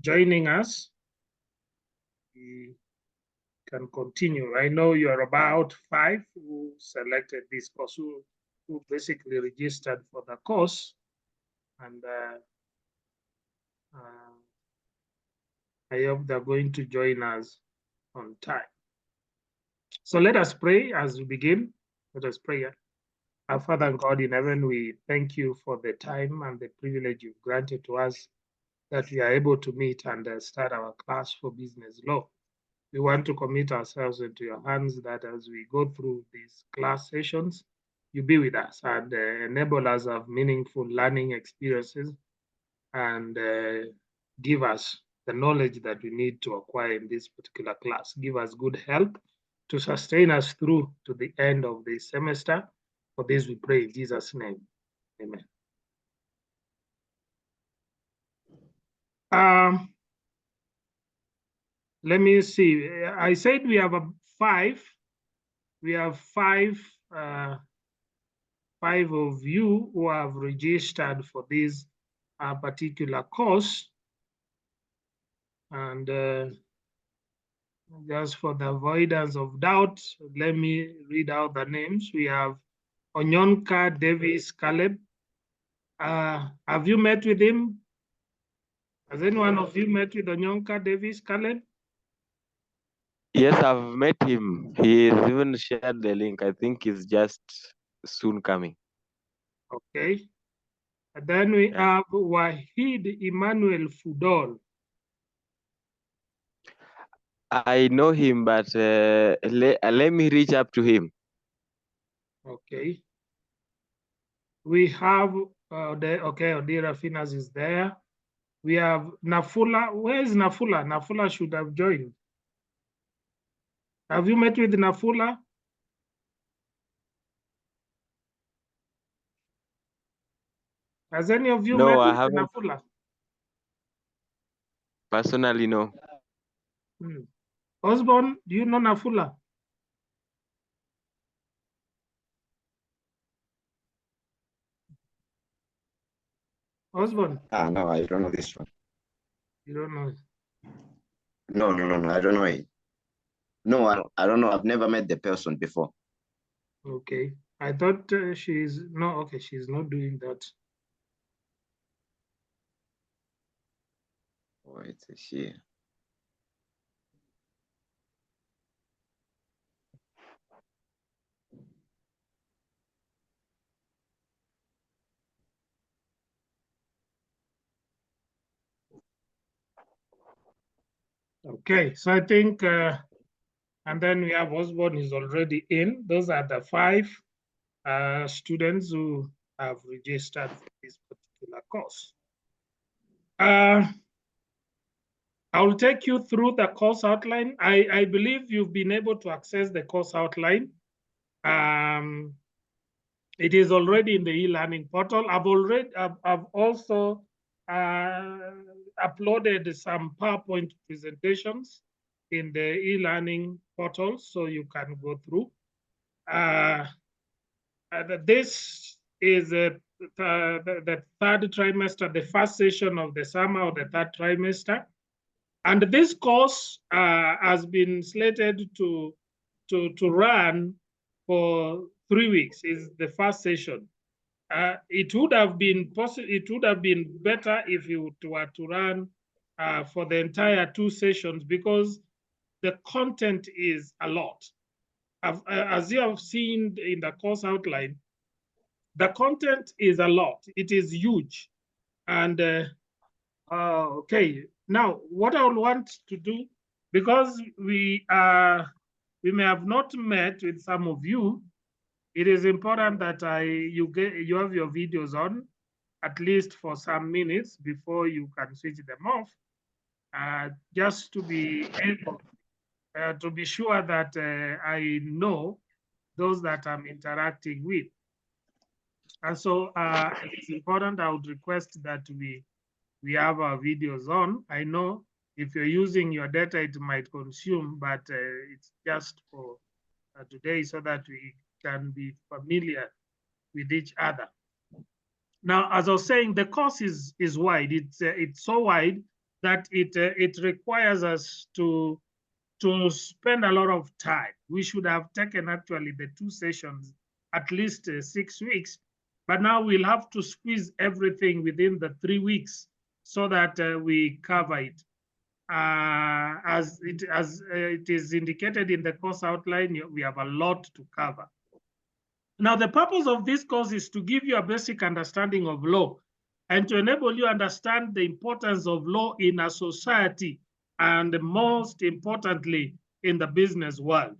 joining us, we can continue. I know you are about 5 who selected this course, who basically registered for the course, and I hope they're going to join us on time. So let us pray as we begin. Let us pray. Our Father God in heaven, we thank you for the time and the privilege you've granted to us that we are able to meet and start our class for business law. We want to commit ourselves into your hands that as we go through these class sessions, you be with us and enable us to have meaningful learning experiences and give us the knowledge that we need to acquire in this particular class. Give us good help to sustain us through to the end of the semester. For this we pray in Jesus' name. Amen. Let me see. I said we have 5. We have 5 of you who have registered for this particular course. And just for the avoidance of doubt, let me read out the names. We have Onyonka Davis Caleb. Have you met with him? Has anyone of you met with Onyonka Davis Caleb? Yes, I've met him. He's even shared the link. I think he's just soon coming. Okay. And then we have Wahid Emmanuel Fudol. I know him, but let me reach up to him. Okay. We have Odira Finas is there. We have Nafula. Where is Nafula? Nafula should have joined. Have you met with Nafula? Has any of you met with Nafula? Personally, no. Osborne, do you know Nafula? Osborne? No, I don't know this one. You don't know it? No, I don't know it. No, I don't know. I've never met the person before. Okay. I thought she's not doing that. Oh, it's a she. Okay, so I think, and then we have Osborne is already in. Those are the 5 students who have registered for this particular course. I'll take you through the course outline. I believe you've been able to access the course outline. It is already in the e-learning portal. I've also uploaded some PowerPoint presentations in the e-learning portal, so you can go through. This is the 3rd trimester, the first session of the summer of the 3rd trimester. And this course has been slated to run for 3 weeks. Is the first session. It would have been possible. It would have been better if you were to run for the entire 2 sessions, because the content is a lot. As you have seen in the course outline, the content is a lot. It is huge. And okay, now what I would want to do, because we may have not met with some of you, it is important that you have your videos on at least for some minutes before you can switch them off, just to be able to be sure that I know those that I'm interacting with. And so it's important. I would request that we have our videos on. I know if you're using your data, it might consume, but it's just for today so that we can be familiar with each other. Now, as I was saying, the course is wide. It's so wide that it requires us to spend a lot of time. We should have taken actually the 2 sessions, at least 6 weeks, but now we'll have to squeeze everything within the 3 weeks so that we cover it. As it is indicated in the course outline, we have a lot to cover. Now, the purpose of this course is to give you a basic understanding of law and to enable you understand the importance of law in a society, and most importantly, in the business world.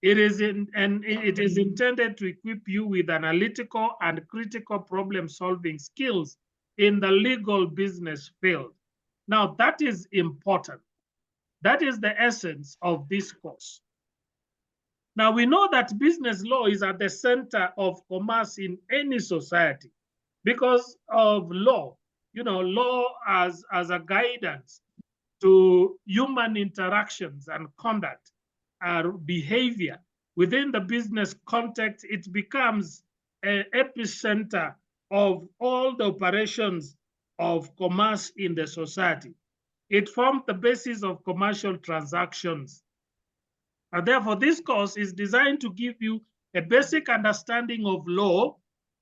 It is intended to equip you with analytical and critical problem-solving skills in the legal business field. Now, that is important. That is the essence of this course. Now, we know that business law is at the center of commerce in any society because of law. You know, law as a guidance to human interactions and conduct, behavior. Within the business context, it becomes an epicenter of all the operations of commerce in the society. It forms the basis of commercial transactions. And therefore, this course is designed to give you a basic understanding of law,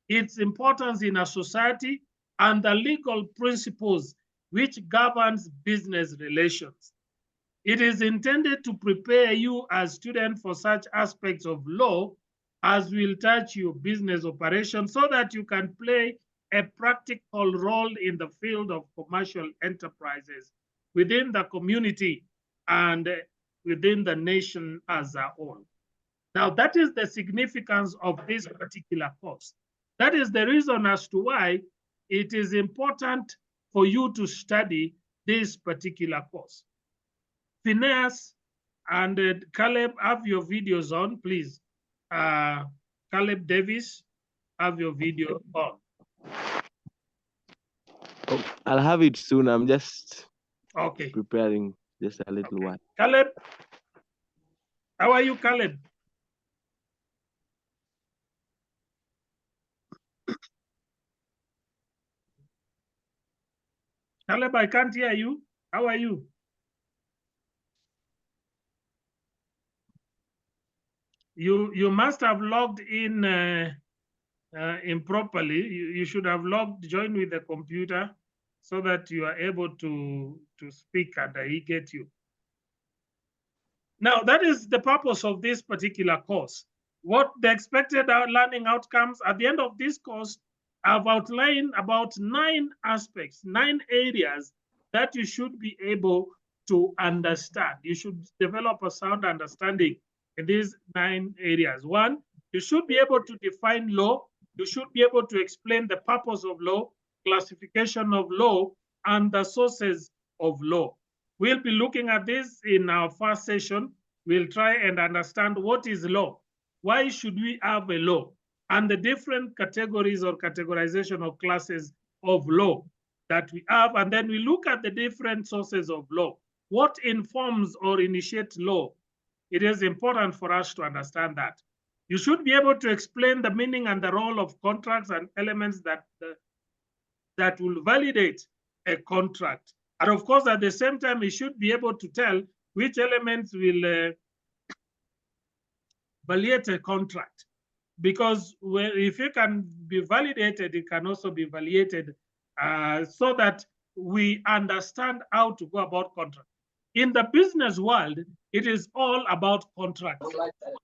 its importance in a society, and the legal principles which governs business relations. It is intended to prepare you as students for such aspects of law as will touch your business operation so that you can play a practical role in the field of commercial enterprises within the community and within the nation as a whole. Now, that is the significance of this particular course. That is the reason as to why it is important for you to study this particular course. Phineas and Caleb, have your videos on, please. Caleb Davis, have your video on. Oh, I'll have it soon. I'm just preparing just a little while. Caleb, how are you, Caleb? Caleb, I can't hear you. How are you? You must have logged in improperly. You should have joined with the computer so that you are able to speak and he get you. Now, that is the purpose of this particular course. What the expected learning outcomes at the end of this course, I've outlined about 9 aspects, 9 areas that you should be able to understand. You should develop a sound understanding in these 9 areas. 1, you should be able to define law. You should be able to explain the purpose of law, classification of law, and the sources of law. We'll be looking at this in our first session. We'll try and understand what is law. Why should we have a law? And the different categories or categorization of classes of law that we have. And then we look at the different sources of law. What informs or initiates law? It is important for us to understand that. You should be able to explain the meaning and the role of contracts and elements that will validate a contract. And of course, at the same time, you should be able to tell which elements will validate a contract. Because if it can be validated, it can also be validated so that we understand how to go about contract. In the business world, it is all about contracts.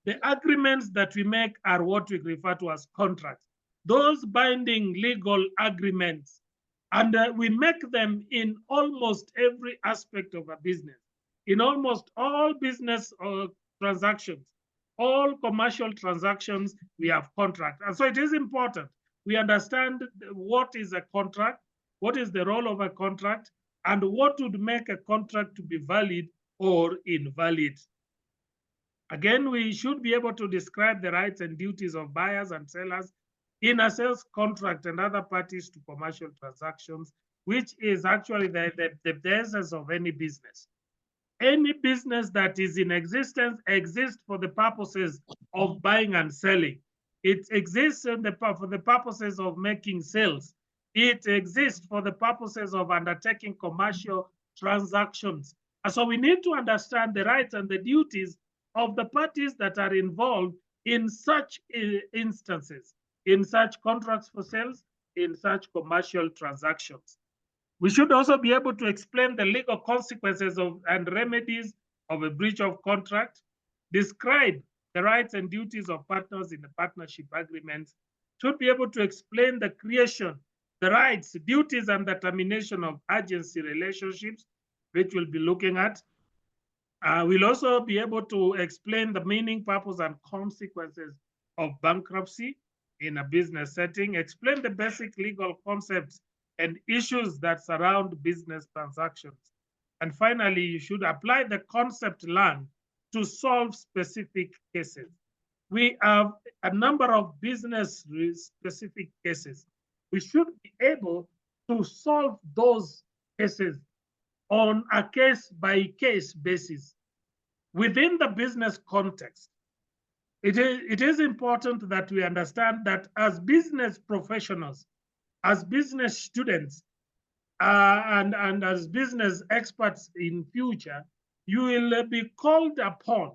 The agreements that we make are what we refer to as contracts. Those binding legal agreements, and we make them in almost every aspect of a business. In almost all business transactions, all commercial transactions, we have contracts. And so it is important we understand what is a contract, what is the role of a contract, and what would make a contract to be valid or invalid. Again, we should be able to describe the rights and duties of buyers and sellers in a sales contract and other parties to commercial transactions, which is actually the essence of any business. Any business that is in existence exists for the purposes of buying and selling. It exists for the purposes of making sales. It exists for the purposes of undertaking commercial transactions. And so we need to understand the rights and the duties of the parties that are involved in such instances, in such contracts for sales, in such commercial transactions. We should also be able to explain the legal consequences of and remedies of a breach of contract, describe the rights and duties of partners in the partnership agreements, should be able to explain the creation, the rights, duties, and the termination of agency relationships, which we'll be looking at. We'll also be able to explain the meaning, purpose, and consequences of bankruptcy in a business setting, explain the basic legal concepts and issues that surround business transactions. And finally, you should apply the concept learned to solve specific cases. We have a number of business specific cases. We should be able to solve those cases on a case-by-case basis. Within the business context, it is important that we understand that as business professionals, as business students, and as business experts in future, you will be called upon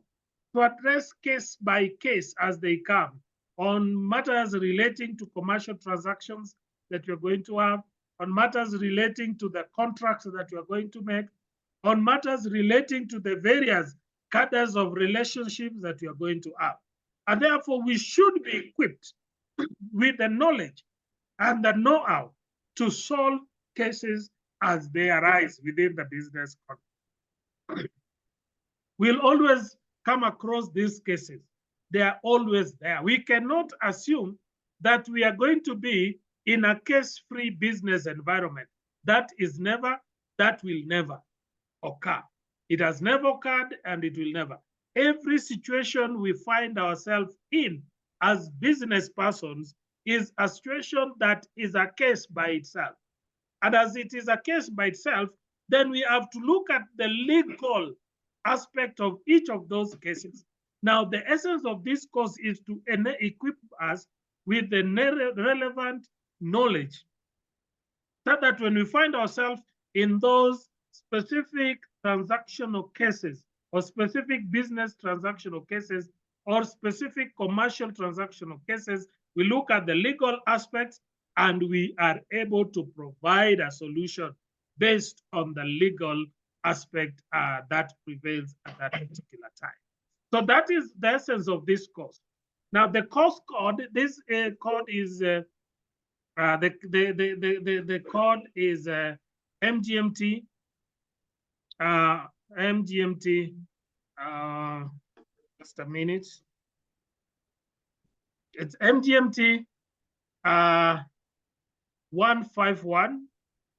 to address case by case as they come on matters relating to commercial transactions that you're going to have, on matters relating to the contracts that you're going to make, on matters relating to the various cadres of relationships that you're going to have. And therefore, we should be equipped with the knowledge and the know-how to solve cases as they arise within the business context. We'll always come across these cases. They are always there. We cannot assume that we are going to be in a case-free business environment. That will never occur. It has never occurred and it will never. Every situation we find ourselves in as business persons is a situation that is a case by itself. And as it is a case by itself, then we have to look at the legal aspect of each of those cases. Now, the essence of this course is to equip us with the relevant knowledge so that when we find ourselves in those specific transactional cases or specific business transactional cases or specific commercial transactional cases, we look at the legal aspects and we are able to provide a solution based on the legal aspect that prevails at that particular time. So that is the essence of this course. Now the course code, this code is the code is MGMT. MGMT. Just a minute. It's MGMT 151,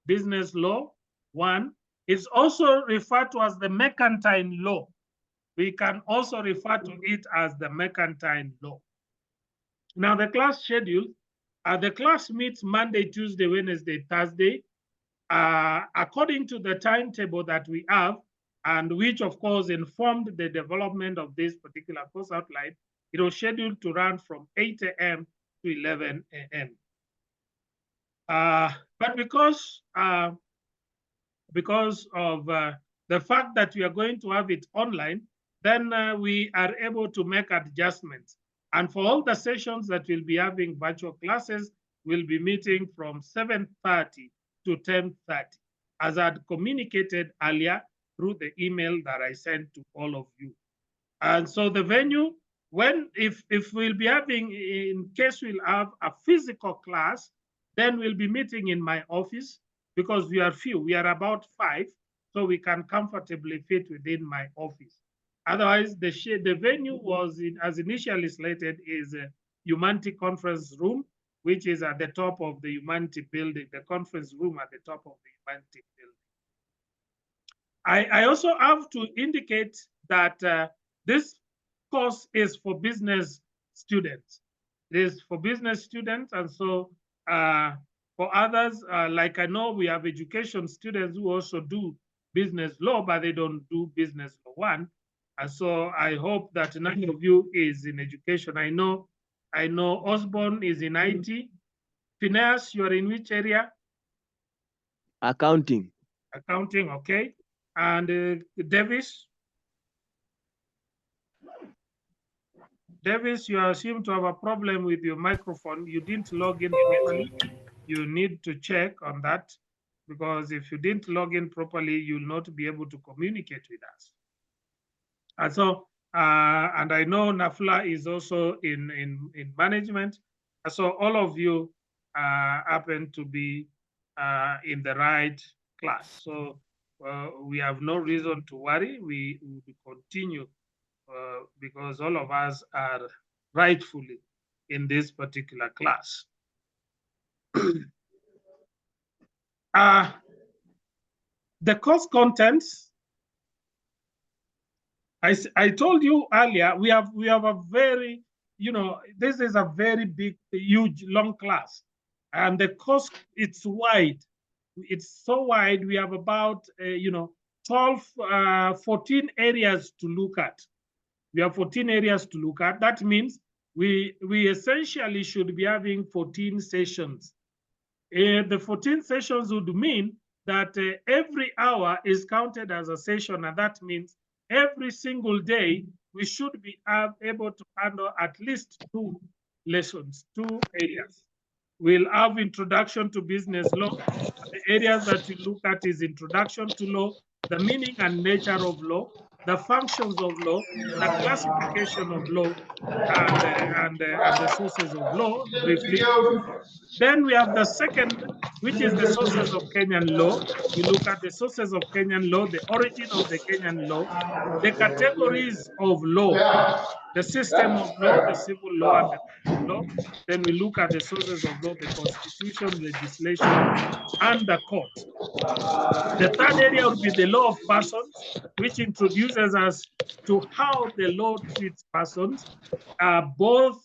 Business Law 1. It's also referred to as the Mercantile Law. We can also refer to it as the Mercantile Law. Now the class schedule, the class meets Monday, Tuesday, Wednesday, Thursday, according to the timetable that we have, and which of course informed the development of this particular course outline. It was scheduled to run from 8 a.m. to 11 a.m. But because of the fact that we are going to have it online, then we are able to make adjustments. And for all the sessions that we'll be having virtual classes, we'll be meeting from 7:30 to 10:30, as I'd communicated earlier through the email that I sent to all of you. And so the venue, if we'll be having, in case we'll have a physical class, then we'll be meeting in my office because we are few, we are about 5, so we can comfortably fit within my office. Otherwise, the venue was, as initially slated, is a Humanity Conference Room, which is at the top of the Humanity Building, the conference room at the top of the Humanity Building. I also have to indicate that this course is for business students. It is for business students, and so for others, like I know we have education students who also do business law, but they don't do business law 1. And so I hope that none of you is in education. I know Osborne is in IT. Phineas, you are in which area? Accounting. Accounting, okay. And Davis, you seem to have a problem with your microphone. You didn't log in properly. You need to check on that, because if you didn't log in properly, you'll not be able to communicate with us. And so, and I know Nafla is also in management. So all of you happen to be in the right class. So we have no reason to worry. We will continue because all of us are rightfully in this particular class. The course contents, I told you earlier, we have a very, this is a very big, huge, long class. And the course, it's wide. It's so wide, we have about, 12, 14 areas to look at. We have 14 areas to look at. That means we essentially should be having 14 sessions. The 14 sessions would mean that every hour is counted as a session, and that means every single day we should be able to handle at least 2 lessons, 2 areas. We'll have introduction to business law. The areas that we look at is introduction to law, the meaning and nature of law, the functions of law, the classification of law, and the sources of law, briefly. Then we have the second, which is the sources of Kenyan law. We look at the sources of Kenyan law, the origin of the Kenyan law, the categories of law, the system of law, the civil law, and the common law. Then we look at the sources of law, the constitution, legislation, and the court. The third area would be the law of persons, which introduces us to how the law treats persons. Both,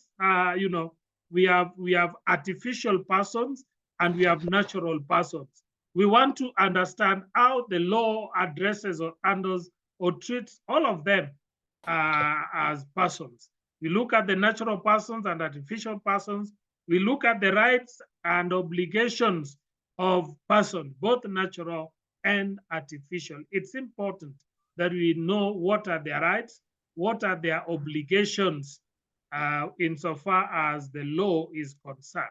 we have artificial persons and we have natural persons. We want to understand how the law addresses or handles or treats all of them as persons. We look at the natural persons and artificial persons. We look at the rights and obligations of persons, both natural and artificial. It's important that we know what are their rights, what are their obligations insofar as the law is concerned.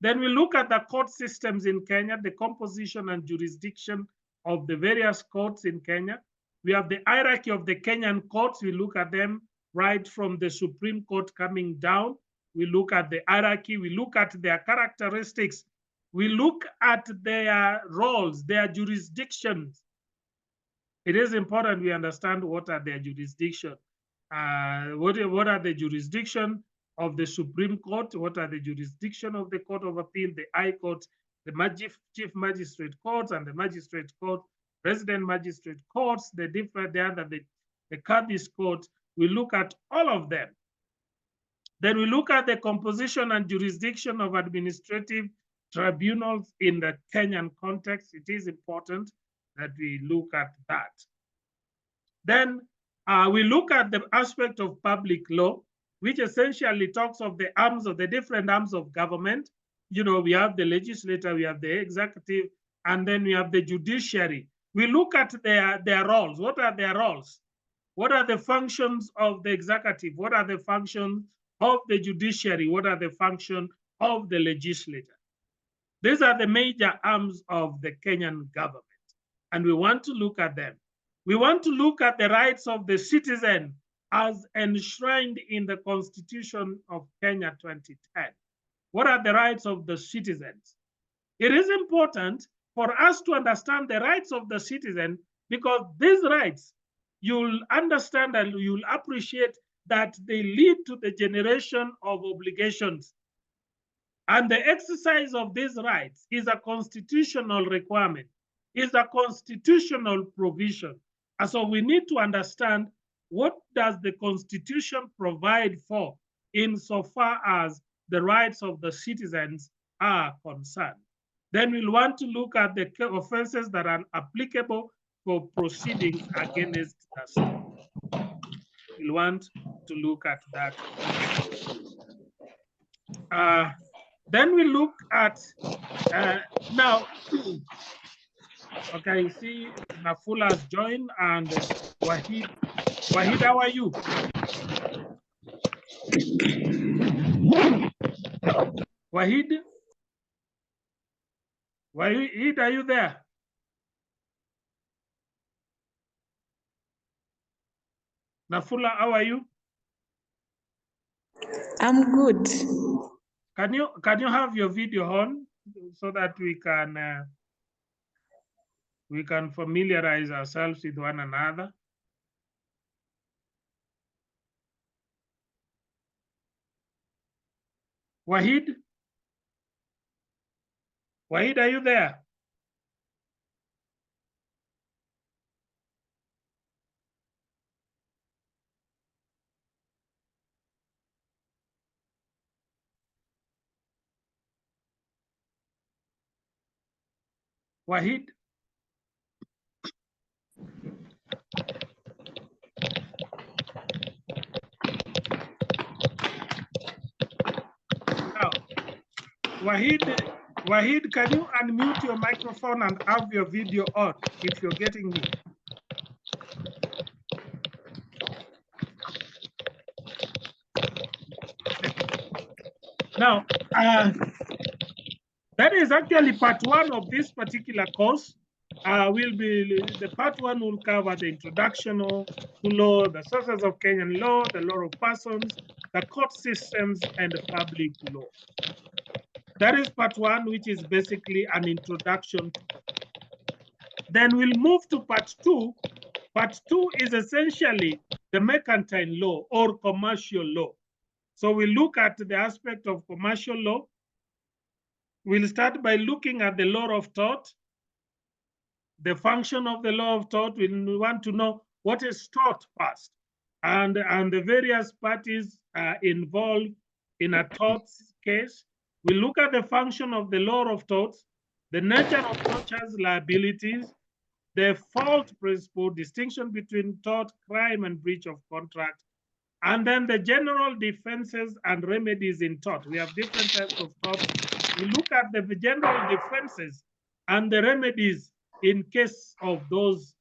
Then we look at the court systems in Kenya, the composition and jurisdiction of the various courts in Kenya. We have the hierarchy of the Kenyan courts. We look at them right from the Supreme Court coming down. We look at the hierarchy. We look at their characteristics. We look at their roles, their jurisdictions. It is important we understand what are their jurisdictions. What are the jurisdiction of the Supreme Court? What are the jurisdiction of the Court of Appeal, the High Court, the Chief Magistrate Courts, and the Magistrate Court, Resident Magistrate Courts, the Qadhi's Court. We look at all of them. Then we look at the composition and jurisdiction of administrative tribunals in the Kenyan context. It is important that we look at that. Then we look at the aspect of public law, which essentially talks of the arms of the different arms of government. We have the legislature, we have the executive, and then we have the judiciary. We look at their roles. What are their roles? What are the functions of the executive? What are the functions of the judiciary? What are the functions of the legislature? These are the major arms of the Kenyan government, and we want to look at them. We want to look at the rights of the citizen as enshrined in the Constitution of Kenya 2010. What are the rights of the citizens? It is important for us to understand the rights of the citizen, because these rights, you'll understand and you'll appreciate that they lead to the generation of obligations. And the exercise of these rights is a constitutional requirement, is a constitutional provision. And so we need to understand, what does the Constitution provide for insofar as the rights of the citizens are concerned. Then we'll want to look at the offenses that are applicable for proceedings against the state. We'll want to look at that. Then we look at, now, Okay, I see Nafula has joined and Wahid. Wahid, how are you? Wahid? Wahid, are you there? Nafula, how are you? I'm good. Can you have your video on so that we can familiarize ourselves with one another? Wahid? Wahid, are you there? Wahid? Now, Wahid, can you unmute your microphone and have your video on if you're getting me? Now, that is actually part one of this particular course. The part one will cover the introduction to law, the sources of Kenyan law, the law of persons, the court systems, and public law. That is part one, which is basically an introduction. Then we'll move to part two. Part two is essentially the mercantile law or commercial law. So we look at the aspect of commercial law. We'll start by looking at the law of tort, the function of the law of tort. We want to know what is tort first, and the various parties involved in a tort case. We look at the function of the law of torts, the nature of tortious liabilities, the fault principle, distinction between tort, crime, and breach of contract, and then the general defenses and remedies in tort. We have different types of tort. We look at the general defenses and the remedies in case of those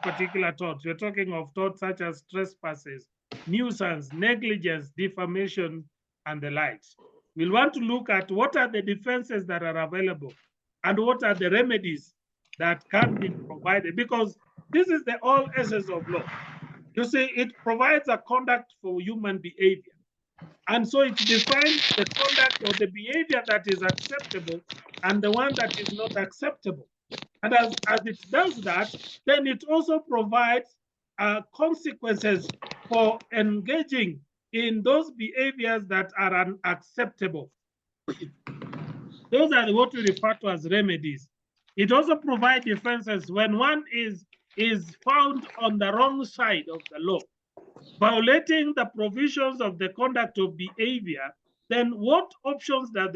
particular torts. We're talking of torts such as trespasses, nuisance, negligence, defamation, and the likes. We'll want to look at what are the defenses that are available and what are the remedies that can be provided, because this is the all essence of law. You see, it provides a conduct for human behavior. And so it defines the conduct or the behavior that is acceptable and the one that is not acceptable. And as it does that, then it also provides consequences for engaging in those behaviors that are unacceptable. Those are what we refer to as remedies. It also provides defenses when one is found on the wrong side of the law, violating the provisions of the conduct of behavior. Then what options does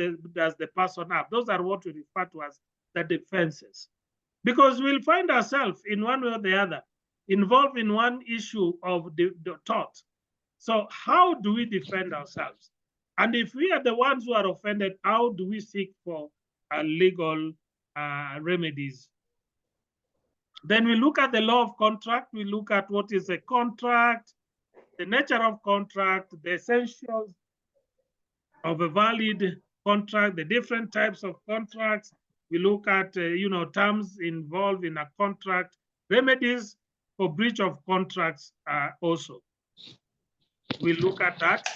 the person have? Those are what we refer to as the defenses. Because we'll find ourselves in one way or the other involved in one issue of the tort. So how do we defend ourselves? And if we are the ones who are offended, how do we seek for legal remedies? Then we look at the law of contract. We look at what is a contract, the nature of contract, the essentials of a valid contract, the different types of contracts. We look at terms involved in a contract, remedies for breach of contracts also. We look at that.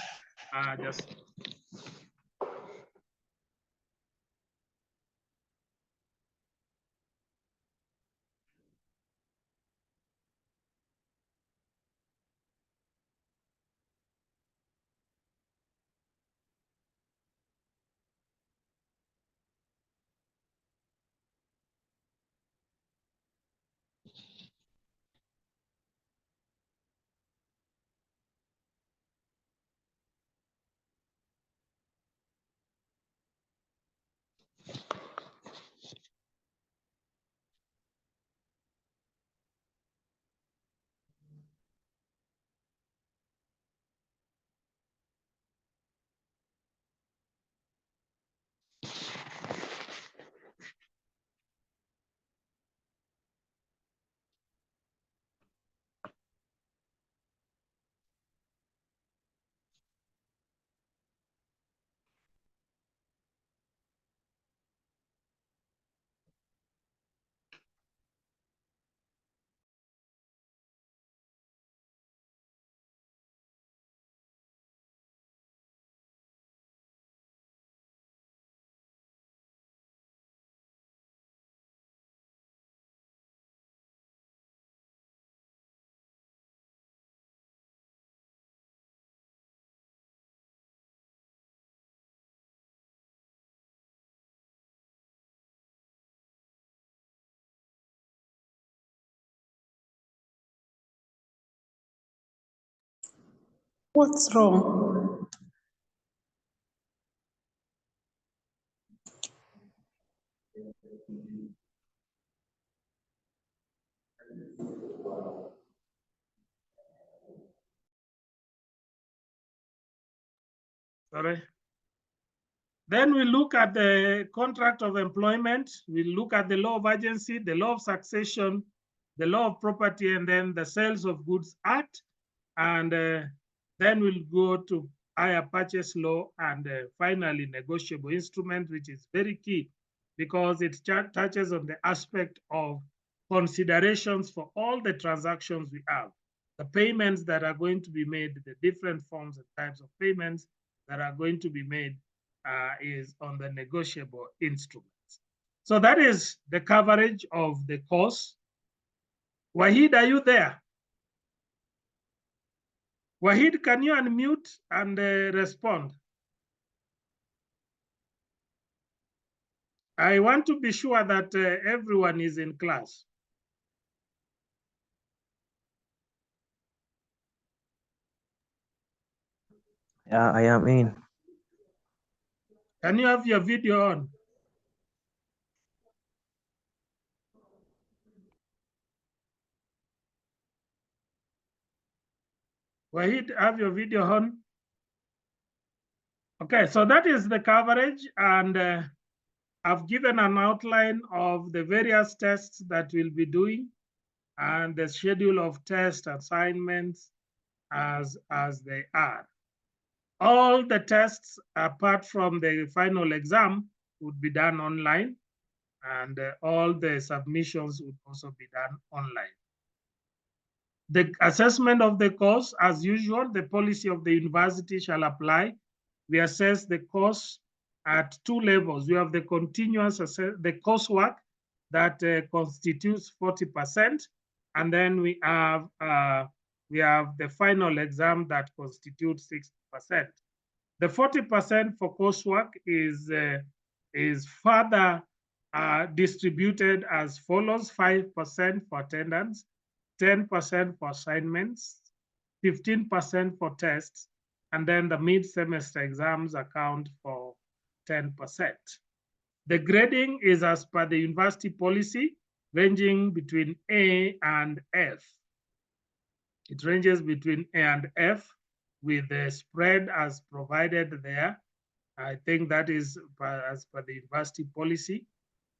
What's wrong? Sorry. Then we look at the contract of employment. We look at the law of agency, the law of succession, the law of property, and then the Sales of Goods Act. And then we'll go to hire purchase law and finally negotiable instrument, which is very key because it touches on the aspect of considerations for all the transactions we have, the payments that are going to be made, the different forms and types of payments that are going to be made is on the negotiable instruments. So that is the coverage of the course. Wahid, are you there? Wahid, can you unmute and respond? I want to be sure that everyone is in class. Yeah, I am in. Can you have your video on? Wahid, have your video on? Okay, so that is the coverage, and I've given an outline of the various tests that we'll be doing and the schedule of test assignments as they are. All the tests, apart from the final exam, would be done online, and all the submissions would also be done online. The assessment of the course, as usual, the policy of the university shall apply. We assess the course at two levels. We have the continuous the coursework that constitutes 40%, and then we have the final exam that constitutes 60%. The 40% for coursework is further distributed as follows: 5% for attendance, 10% for assignments, 15% for tests, and then the mid-semester exams account for 10%. The grading is as per the university policy, ranging between A and F. It ranges between A and F with the spread as provided there. I think that is as per the university policy.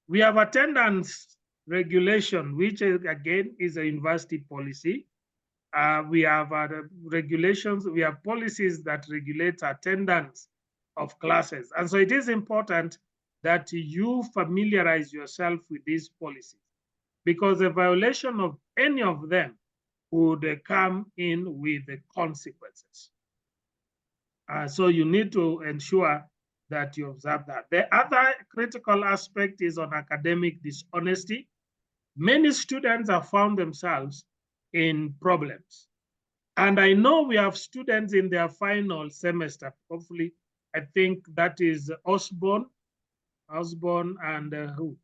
We have attendance regulation, which again is a university policy. We have regulations, we have policies that regulate attendance of classes. And so it is important that you familiarize yourself with these policies, because a violation of any of them would come in with the consequences. So you need to ensure that you observe that. The other critical aspect is on academic dishonesty. Many students have found themselves in problems. And I know we have students in their final semester. Hopefully, I think that is Osborne and who?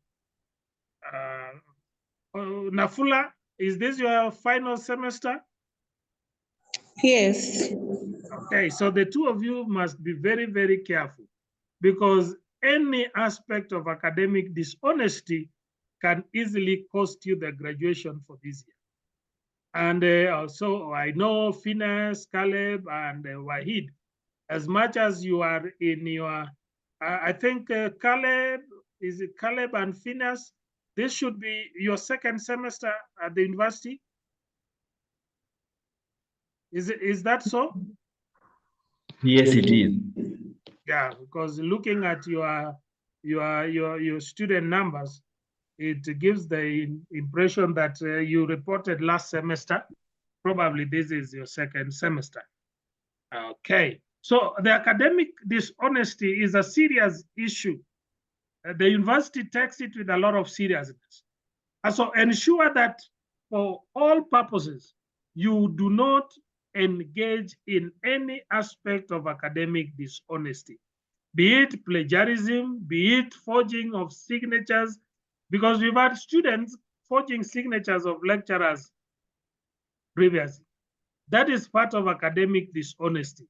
Nafula, is this your final semester? Yes. Okay, so the two of you must be very, very careful, because any aspect of academic dishonesty can easily cost you the graduation for this year. And also, I know Phineas, Caleb, and Wahid, as much as you are in your, I think Caleb, is it Caleb and Phineas? This should be your second semester at the university. Is that so? Yes, it is. Yeah, because looking at your student numbers, it gives the impression that you reported last semester. Probably this is your second semester. Okay, so the academic dishonesty is a serious issue. The university takes it with a lot of seriousness. And so ensure that for all purposes, you do not engage in any aspect of academic dishonesty, be it plagiarism, be it forging of signatures, because we've had students forging signatures of lecturers previously. That is part of academic dishonesty.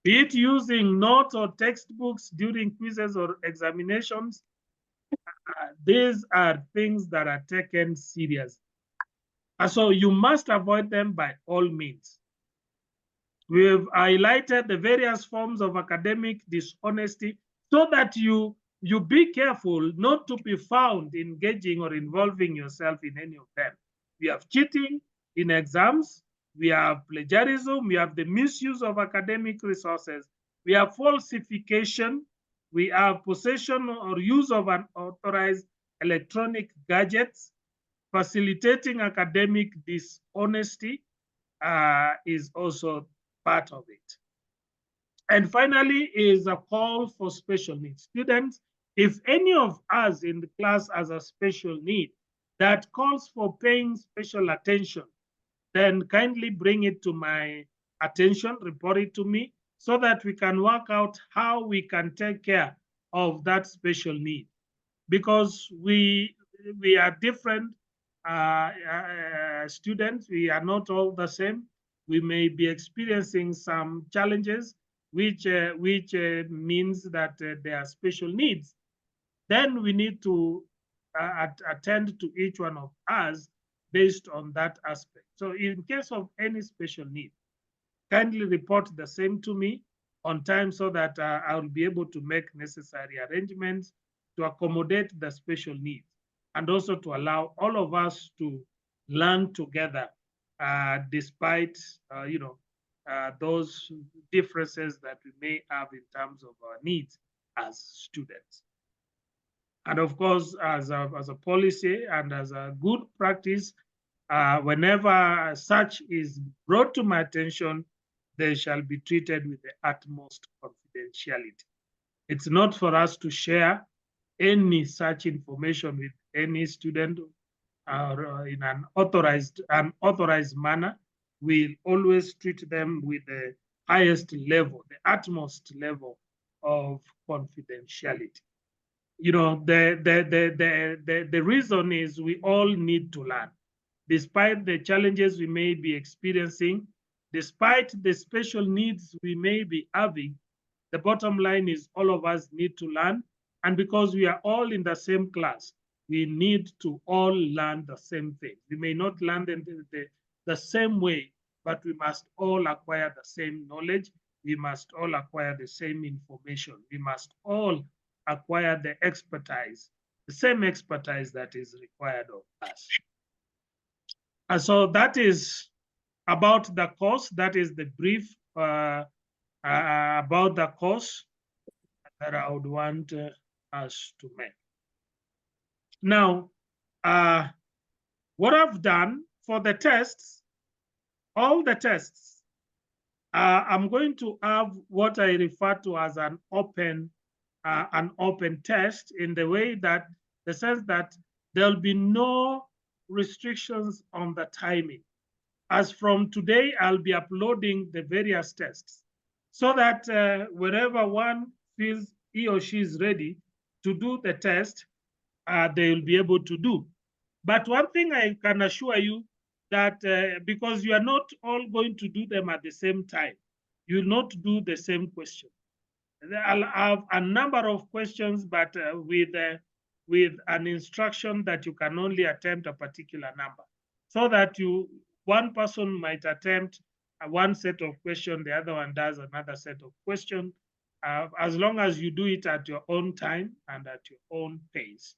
Be it using notes or textbooks during quizzes or examinations, these are things that are taken seriously. And so you must avoid them by all means. We've highlighted the various forms of academic dishonesty so that you be careful not to be found engaging or involving yourself in any of them. We have cheating in exams, we have plagiarism, we have the misuse of academic resources, we have falsification, we have possession or use of unauthorized electronic gadgets. Facilitating academic dishonesty is also part of it. And finally is a call for special needs. Students, if any of us in the class has a special need that calls for paying special attention, then kindly bring it to my attention, report it to me, so that we can work out how we can take care of that special need. Because we are different students, we are not all the same. We may be experiencing some challenges, which means that there are special needs. Then we need to attend to each one of us based on that aspect. So in case of any special need, kindly report the same to me on time so that I will be able to make necessary arrangements to accommodate the special needs and also to allow all of us to learn together despite those differences that we may have in terms of our needs as students. And of course, as a policy and as a good practice, whenever such is brought to my attention, they shall be treated with the utmost confidentiality. It's not for us to share any such information with any student or in an unauthorized manner. We'll always treat them with the highest level, the utmost level of confidentiality. You know, the reason is we all need to learn. Despite the challenges we may be experiencing, despite the special needs we may be having, the bottom line is all of us need to learn. And because we are all in the same class, we need to all learn the same thing. We may not learn the same way, but we must all acquire the same knowledge. We must all acquire the same information. We must all acquire the expertise, the same expertise that is required of us. And so that is about the course. That is the brief about the course that I would want us to make. Now, what I've done for the tests, all the tests, I'm going to have what I refer to as an open test, in the way that, the sense that there'll be no restrictions on the timing. As from today, I'll be uploading the various tests so that wherever one feels he or she is ready to do the test, they will be able to do. But one thing I can assure you that because you are not all going to do them at the same time, you will not do the same question. I'll have a number of questions, but with an instruction that you can only attempt a particular number, so that one person might attempt one set of questions, the other one does another set of questions, as long as you do it at your own time and at your own pace.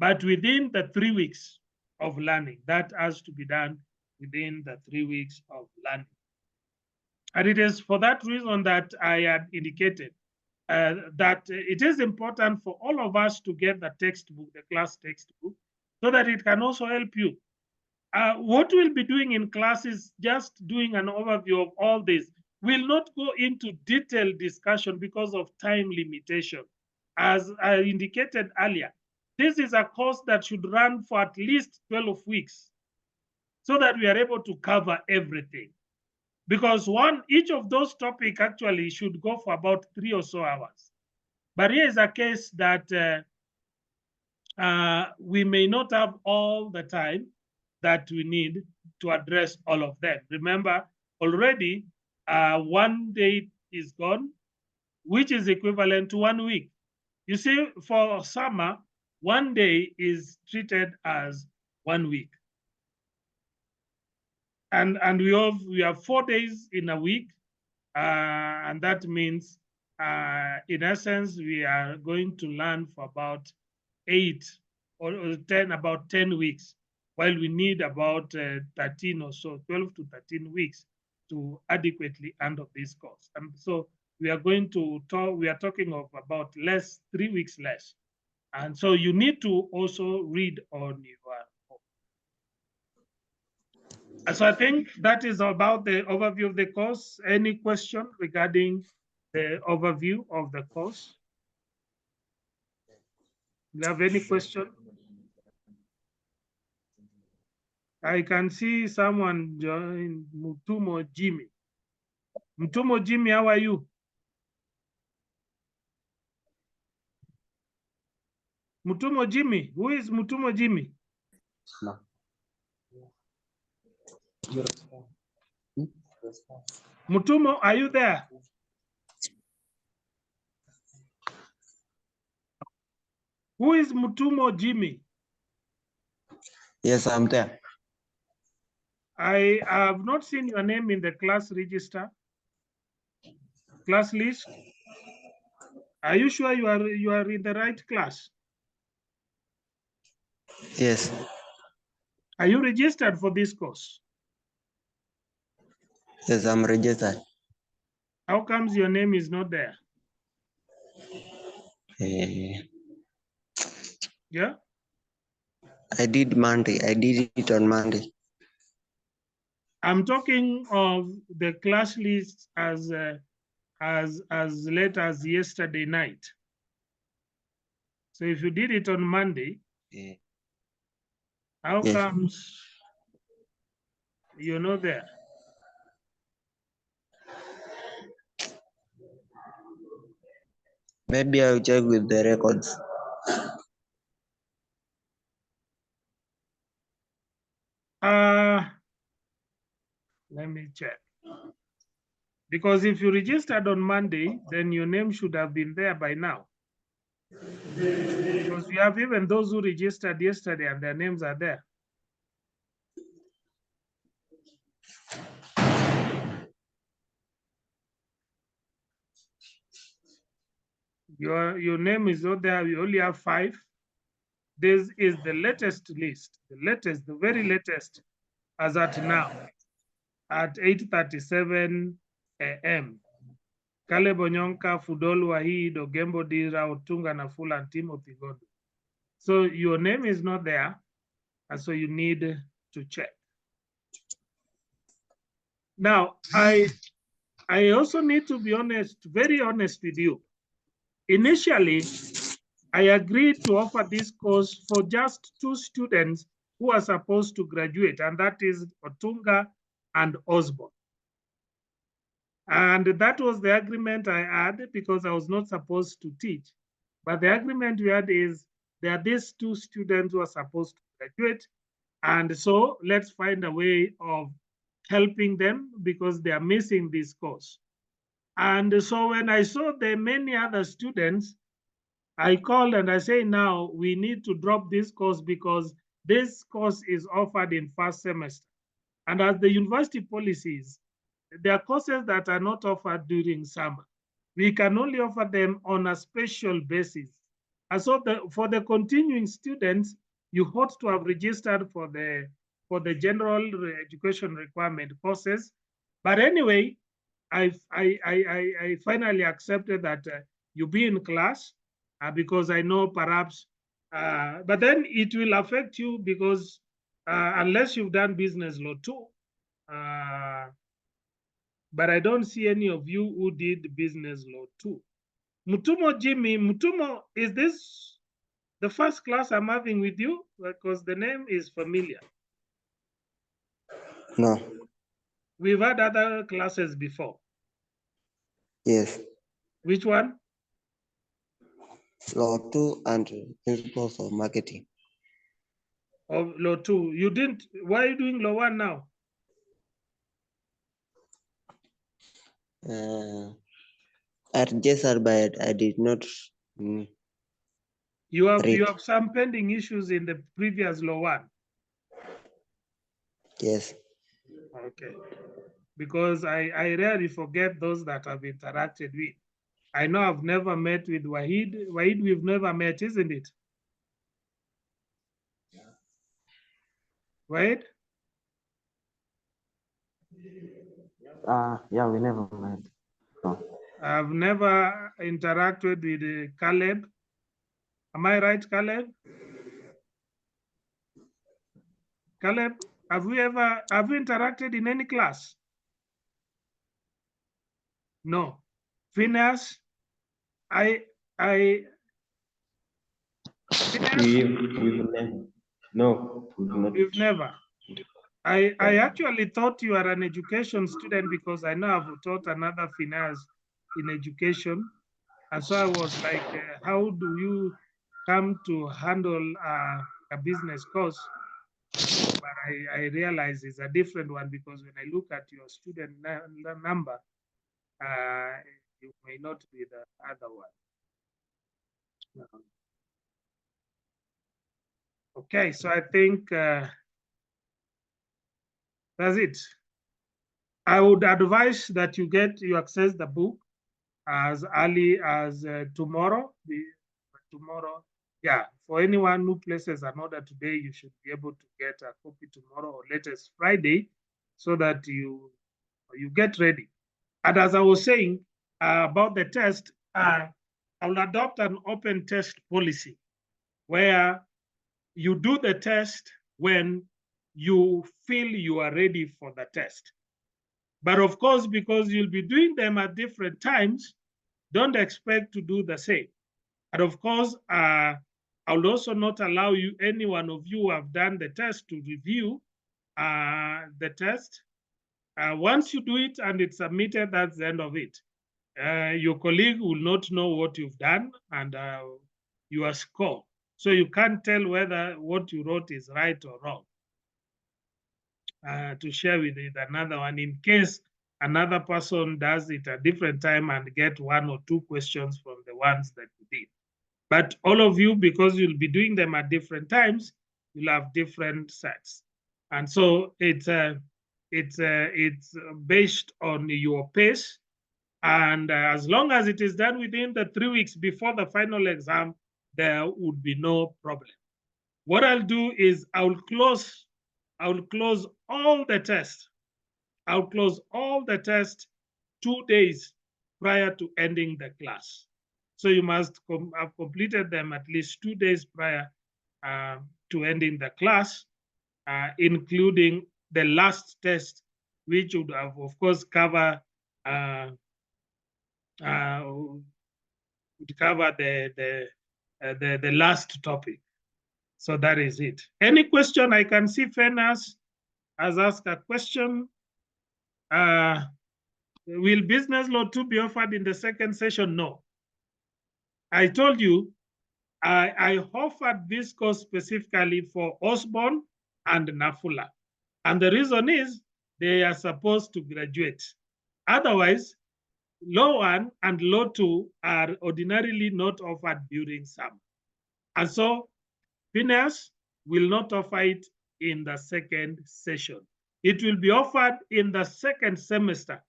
But within the 3 weeks of learning, that has to be done within the 3 weeks of learning. And it is for that reason that I had indicated that it is important for all of us to get the textbook, the class textbook, so that it can also help you. What we'll be doing in class is just doing an overview of all this. We'll not go into detailed discussion because of time limitation. As I indicated earlier, this is a course that should run for at least 12 weeks so that we are able to cover everything. Because each of those topics actually should go for about 3 or so hours. But here is a case that we may not have all the time that we need to address all of them. Remember, already 1 day is gone, which is equivalent to 1 week. You see, for summer, 1 day is treated as 1 week. And we have 4 days in a week, and that means, in essence, we are going to learn for about 8 or 10, about 10 weeks, while we need about 13 or so, 12 to 13 weeks to adequately handle this course. And so we are going to talk, we are talking of about 3 weeks less. And so you need to also read on your own. So I think that is about the overview of the course. Any question regarding the overview of the course? Do you have any question? I can see someone join, Mutumo Jimmy. Mutumo Jimmy, how are you? Mutumo Jimmy, who is Mutumo Jimmy? No. Mutumo, are you there? Who is Mutumo Jimmy? Yes, I'm there. I have not seen your name in the class register, class list. Are you sure you are in the right class? Yes. Are you registered for this course? Yes, I'm registered. How comes your name is not there? Yeah. I did Monday. I did it on Monday. I'm talking of the class list as late as yesterday night. So if you did it on Monday, how Yes. comes you're not there? Maybe I'll check with the records. Let me check. Because if you registered on Monday, then your name should have been there by now. Because we have even those who registered yesterday and their names are there. Your name is not there. We only have 5. This is the latest list, the very latest, as at now, at 8:37 a.m. Caleb Onyonka, Fudol Wahid, Ogembo Dira, Otunga Nafula, and Timothy Godo. So your name is not there, and so you need to check. Now, I also need to be honest, very honest with you. Initially, I agreed to offer this course for just 2 students who are supposed to graduate, and that is Otunga and Osborne. And that was the agreement I had because I was not supposed to teach. But the agreement we had is there are these 2 students who are supposed to graduate. And so let's find a way of helping them because they are missing this course. And so when I saw the many other students, I called and I say, now we need to drop this course because this course is offered in first semester. And as the university policies, there are courses that are not offered during summer. We can only offer them on a special basis. And so for the continuing students, you ought to have registered for the general education requirement courses. But anyway, I finally accepted that you be in class because I know perhaps, but then it will affect you because unless you've done business law too, but I don't see any of you who did business law too. Mutumo Jimmy, Mutumo, is this the first class I'm having with you? Because the name is familiar. No. We've had other classes before. Yes. Which one? Law 2 and principles of marketing. Of law 2. You didn't, why are you doing law 1 now? RJSR, but I did not. You have Read. some pending issues in the previous law one. Yes. Okay. Because I rarely forget those that I've interacted with. I know I've never met with Wahid. Wahid, we've never met, isn't it? Wahid? Yeah, we never met. No. I've never interacted with Caleb. Am I right, Caleb? Caleb, have you interacted in any class? No. Phineas, Phineas? We've never. No, we've not. You've never. I actually thought you are an education student because I know I've taught another Phineas in education. And so I was like, how do you come to handle a business course? But I realize it's a different one because when I look at your student number, you may not be the other one. Okay, so I think that's it. I would advise that you access the book as early as tomorrow. Tomorrow, yeah, for anyone who places an order today, you should be able to get a copy tomorrow or latest Friday so that you get ready. And as I was saying about the test, I will adopt an open test policy where you do the test when you feel you are ready for the test. But of course, because you'll be doing them at different times, don't expect to do the same. And of course, I will also not allow any one of you who have done the test to review the test. Once you do it and it's submitted, that's the end of it. Your colleague will not know what you've done and your score. So you can't tell whether what you wrote is right or wrong. To share with another one in case another person does it at a different time and get one or two questions from the ones that you did. But all of you, because you'll be doing them at different times, you'll have different sets. And so it's based on your pace. And as long as it is done within the 3 weeks before the final exam, there would be no problem. What I'll do is I'll close all the tests. I'll close all the tests 2 days prior to ending the class. So you must have completed them at least 2 days prior to ending the class, including the last test, which would have, of course, cover the last topic. So that is it. Any question? I can see Fenas has asked a question. Will Business Law 2 be offered in the second session? No. I told you, I offered this course specifically for Osborne and Nafula. And the reason is they are supposed to graduate. Otherwise, Law 1 and Law 2 are ordinarily not offered during summer. And so Phineas will not offer it in the second session. It will be offered in the second semester.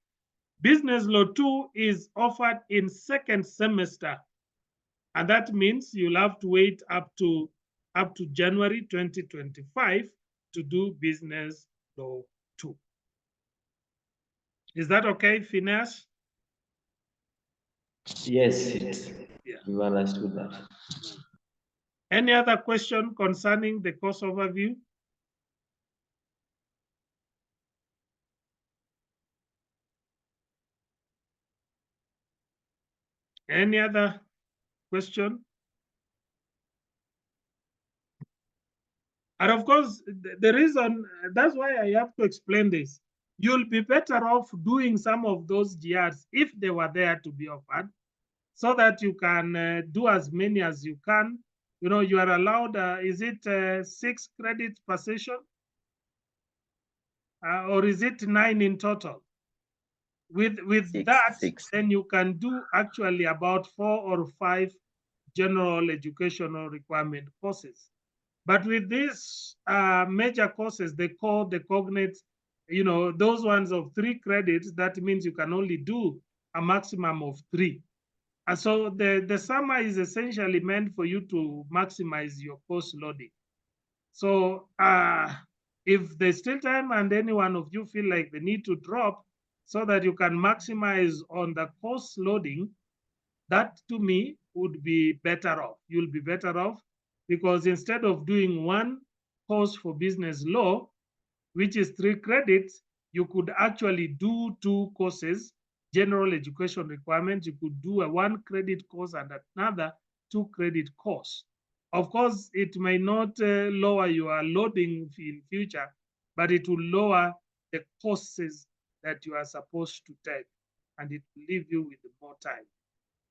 Business Law 2 is offered in second semester. And that means you'll have to wait up to January 2025 to do Business Law 2. Is that okay, Phineas? Yes, Yeah. we've understood that. Any other question concerning the course overview? Any other question? And of course, the reason, that's why I have to explain this. You'll be better off doing some of those GRs if they were there to be offered, so that you can do as many as you can. You know, you are allowed, is it 6 credits per session? Or is it 9 in total? With that, then you can do actually about 4 or 5 general educational requirement courses. But with these major courses, they call the cognate, you know, those ones of 3 credits, that means you can only do a maximum of 3. And so the summer is essentially meant for you to maximize your course loading. So if there's still time and any one of you feel like they need to drop so that you can maximize on the course loading, that to me would be better off. You'll be better off because instead of doing 1 course for business law, which is 3 credits, you could actually do 2 courses, general education requirements. You could do a 1 credit course and another 2 credit course. Of course, it may not lower your loading in future, but it will lower the courses that you are supposed to take, and it will leave you with more time.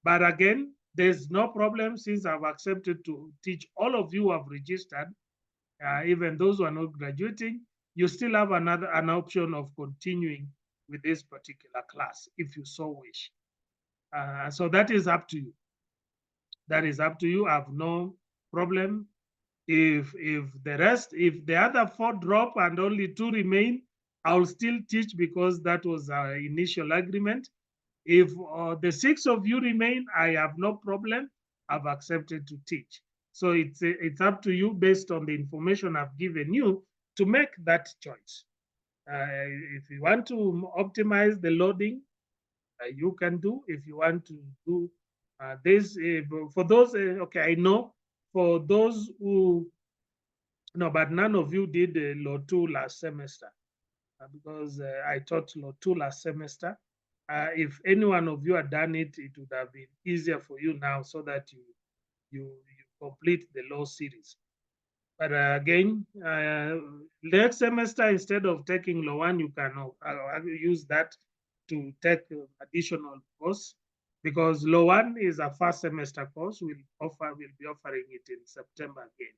But again, there's no problem since I've accepted to teach all of you who have registered, even those who are not graduating. You still have an option of continuing with this particular class if you so wish. So that is up to you. That is up to you. I have no problem. If the other 4 drop and only 2 remain, I'll still teach because that was our initial agreement. If the 6 of you remain, I have no problem. I've accepted to teach. So it's up to you based on the information I've given you to make that choice. If you want to optimize the loading, you can do. If you want to do this, for those, okay, I know for those who, no, but none of you did Law 2 last semester because I taught Law 2 last semester. If any one of you had done it, it would have been easier for you now so that you complete the law series. But again, next semester, instead of taking Law 1, you can use that to take additional course because Law 1 is a first semester course. We'll be offering it in September again.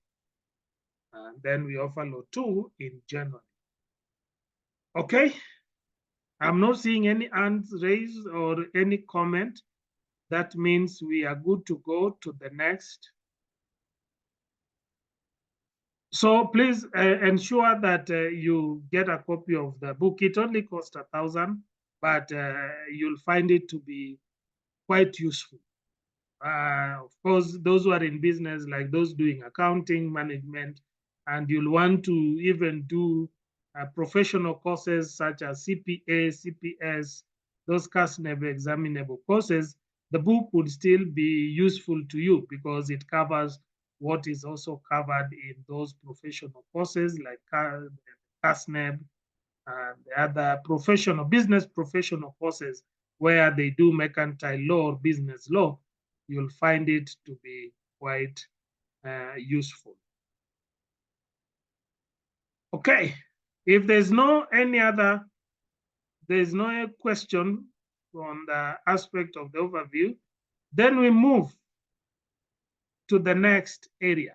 And then we offer Law 2 in January. Okay. I'm not seeing any hands raised or any comment. That means we are good to go to the next. So please ensure that you get a copy of the book. It only costs 1,000, but you'll find it to be quite useful. Of course, those who are in business, like those doing accounting, management, and you'll want to even do professional courses such as CPA, CPS, those CASNEB examinable courses, the book would still be useful to you because it covers what is also covered in those professional courses like CASNEB and the other business professional courses where they do mercantile law or business law. You'll find it to be quite useful. Okay, if there's no question on the aspect of the overview, then we move to the next area.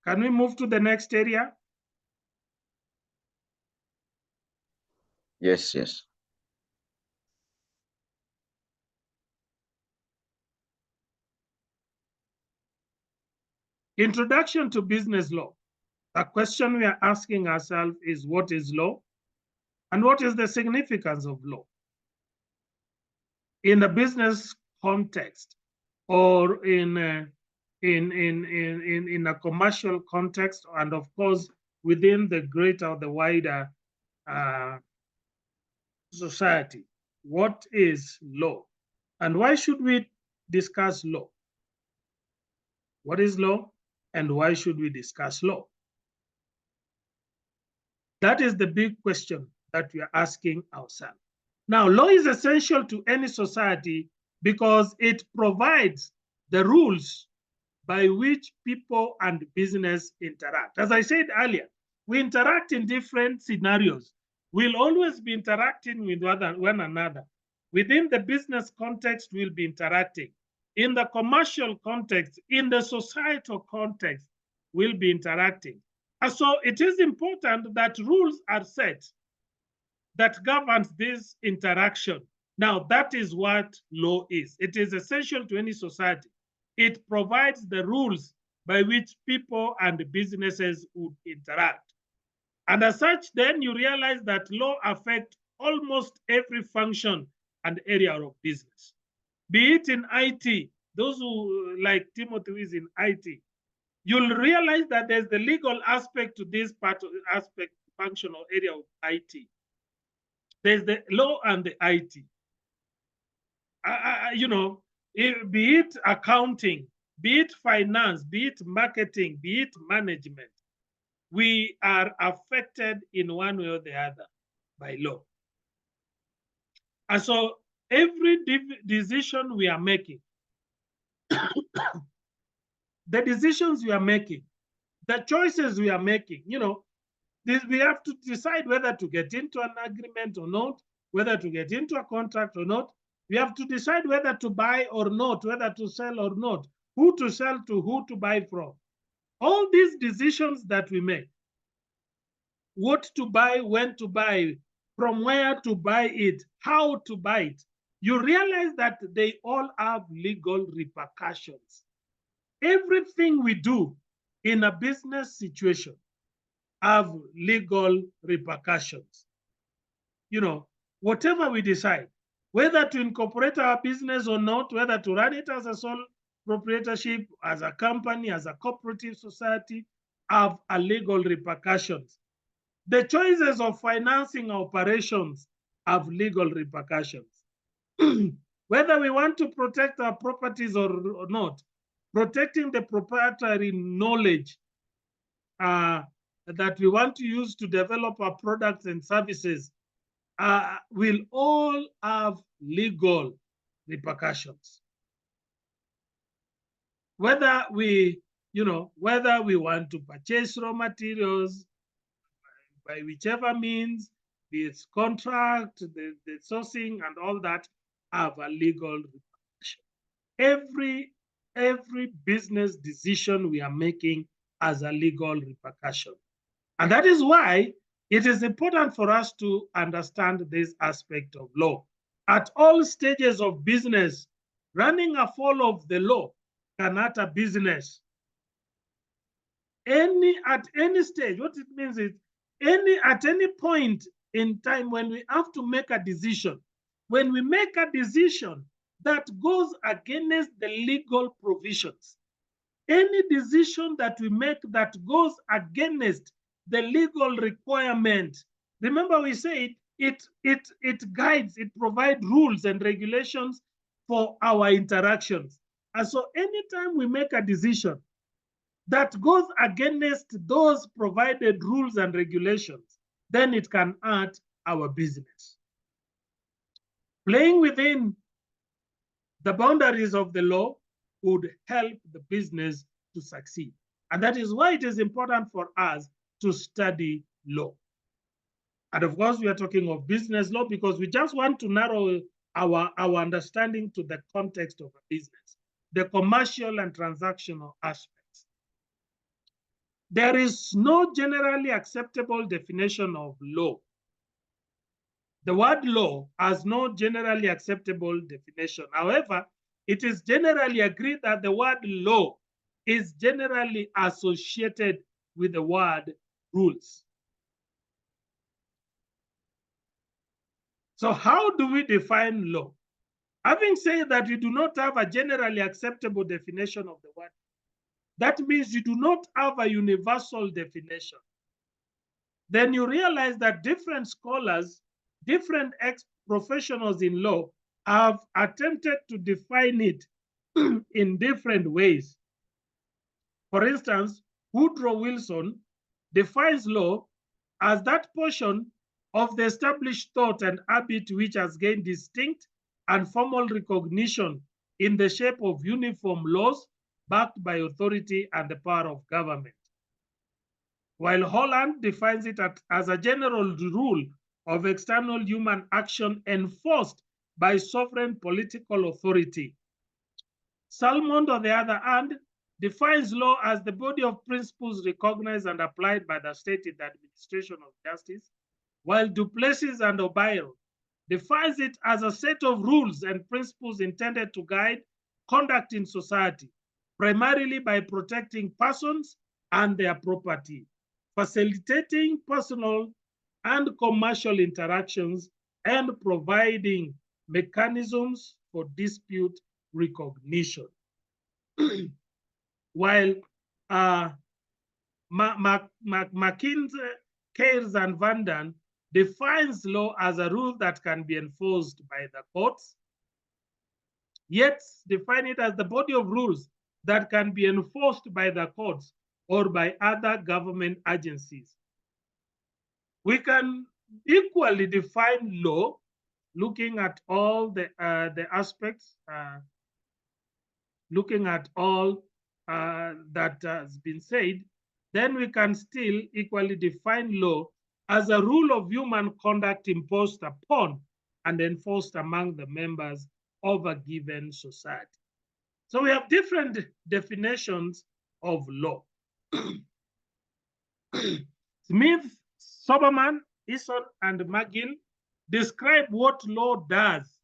Can we move to the next area? Yes, yes. Introduction to business law. The question we are asking ourselves is, what is law? And what is the significance of law? In the business context or in a commercial context, and of course, within the greater, the wider society, what is law? And why should we discuss law? What is law? And why should we discuss law? That is the big question that we are asking ourselves. Now, law is essential to any society because it provides the rules by which people and business interact. As I said earlier, we interact in different scenarios. We'll always be interacting with one another. Within the business context, we'll be interacting. In the commercial context, in the societal context, we'll be interacting. And so it is important that rules are set that governs this interaction. Now, that is what law is. It is essential to any society. It provides the rules by which people and businesses would interact. And as such, then you realize that law affects almost every function and area of business. Be it in IT, those who, like Timothy, who is in IT, you'll realize that there's the legal aspect to this part of aspect, function or area of IT. There's the law and the IT. You know, be it accounting, be it finance, be it marketing, be it management, we are affected in one way or the other by law. And so every decision we are making, the decisions we are making, the choices we are making, you know, we have to decide whether to get into an agreement or not, whether to get into a contract or not. We have to decide whether to buy or not, whether to sell or not, who to sell to, who to buy from. All these decisions that we make, what to buy, when to buy, from where to buy it, how to buy it, you realize that they all have legal repercussions. Everything we do in a business situation have legal repercussions. You know, whatever we decide, whether to incorporate our business or not, whether to run it as a sole proprietorship, as a company, as a cooperative society, have a legal repercussions. The choices of financing operations have legal repercussions. Whether we want to protect our properties or not, protecting the proprietary knowledge that we want to use to develop our products and services will all have legal repercussions. Whether we, you know, whether we want to purchase raw materials by whichever means, be it contract, the sourcing and all that, have a legal repercussion. Every business decision we are making has a legal repercussion. And that is why it is important for us to understand this aspect of law. At all stages of business, running afoul of the law can hurt a business. At any stage, what it means is at any point in time when we have to make a decision, when we make a decision that goes against the legal provisions, any decision that we make that goes against the legal requirement, remember we said it guides, it provides rules and regulations for our interactions. And so anytime we make a decision that goes against those provided rules and regulations, then it can hurt our business. Playing within the boundaries of the law would help the business to succeed. And that is why it is important for us to study law. And of course, we are talking of business law because we just want to narrow our understanding to the context of a business, the commercial and transactional aspects. There is no generally acceptable definition of law. The word law has no generally acceptable definition. However, it is generally agreed that the word law is generally associated with the word rules. So how do we define law? Having said that we do not have a generally acceptable definition of the word, that means you do not have a universal definition. Then you realize that different scholars, different professionals in law have attempted to define it in different ways. For instance, Woodrow Wilson defines law as that portion of the established thought and habit which has gained distinct and formal recognition in the shape of uniform laws backed by authority and the power of government. While Holland defines it as a general rule of external human action enforced by sovereign political authority. Salmond, on the other hand, defines law as the body of principles recognized and applied by the state in the administration of justice, while Duplessis and O'Brien defines it as a set of rules and principles intended to guide conduct in society, primarily by protecting persons and their property, facilitating personal and commercial interactions, and providing mechanisms for dispute recognition. While McKinsey, Keyes, and Van defines law as a rule that can be enforced by the courts, yet define it as the body of rules that can be enforced by the courts or by other government agencies. We can equally define law looking at all the aspects, looking at all that has been said, then we can still equally define law as a rule of human conduct imposed upon and enforced among the members of a given society. So we have different definitions of law. Smith, Soberman, Eason, and McGill describe what law does,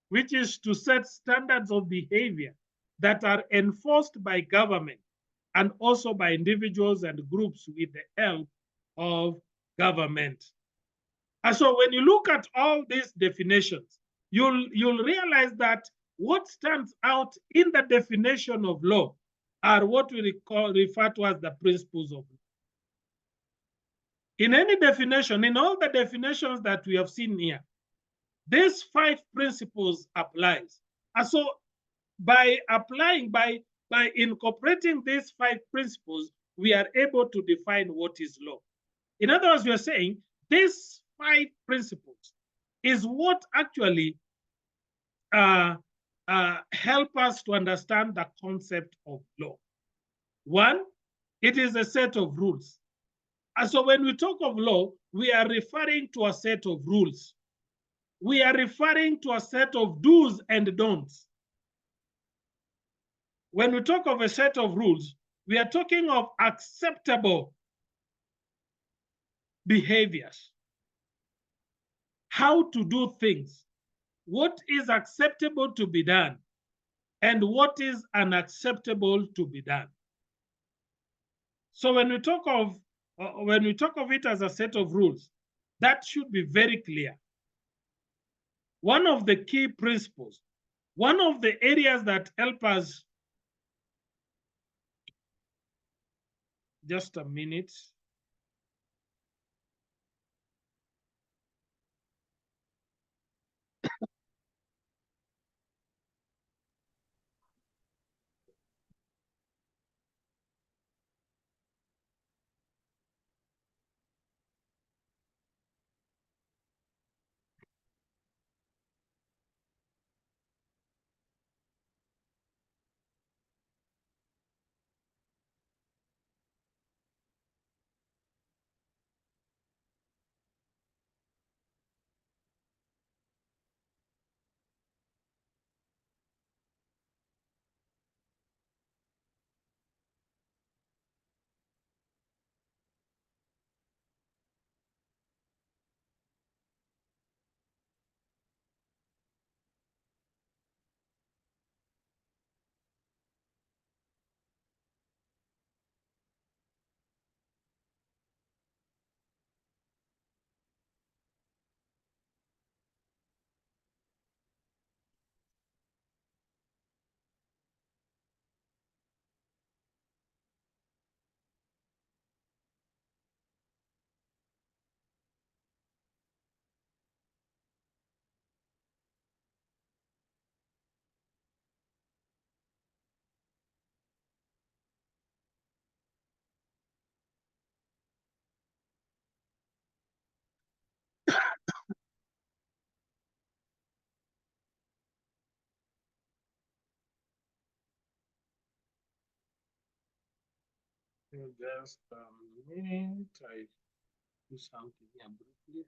which is to set standards of behavior that are enforced by government and also by individuals and groups with the help of government. And so when you look at all these definitions, you'll realize that what stands out in the definition of law are what we refer to as the principles of law. In any definition, in all the definitions that we have seen here, these 5 principles applies. And so by incorporating these 5 principles, we are able to define what is law. In other words, we are saying these 5 principles is what actually help us to understand the concept of law. 1, it is a set of rules. And so when we talk of law, we are referring to a set of rules. We are referring to a set of do's and don'ts. When we talk of a set of rules, we are talking of acceptable behaviors, how to do things, what is acceptable to be done, and what is unacceptable to be done. So when we talk of it as a set of rules, that should be very clear. One of the key principles, one of the areas that help us, just a minute. Just a minute, I do something here briefly.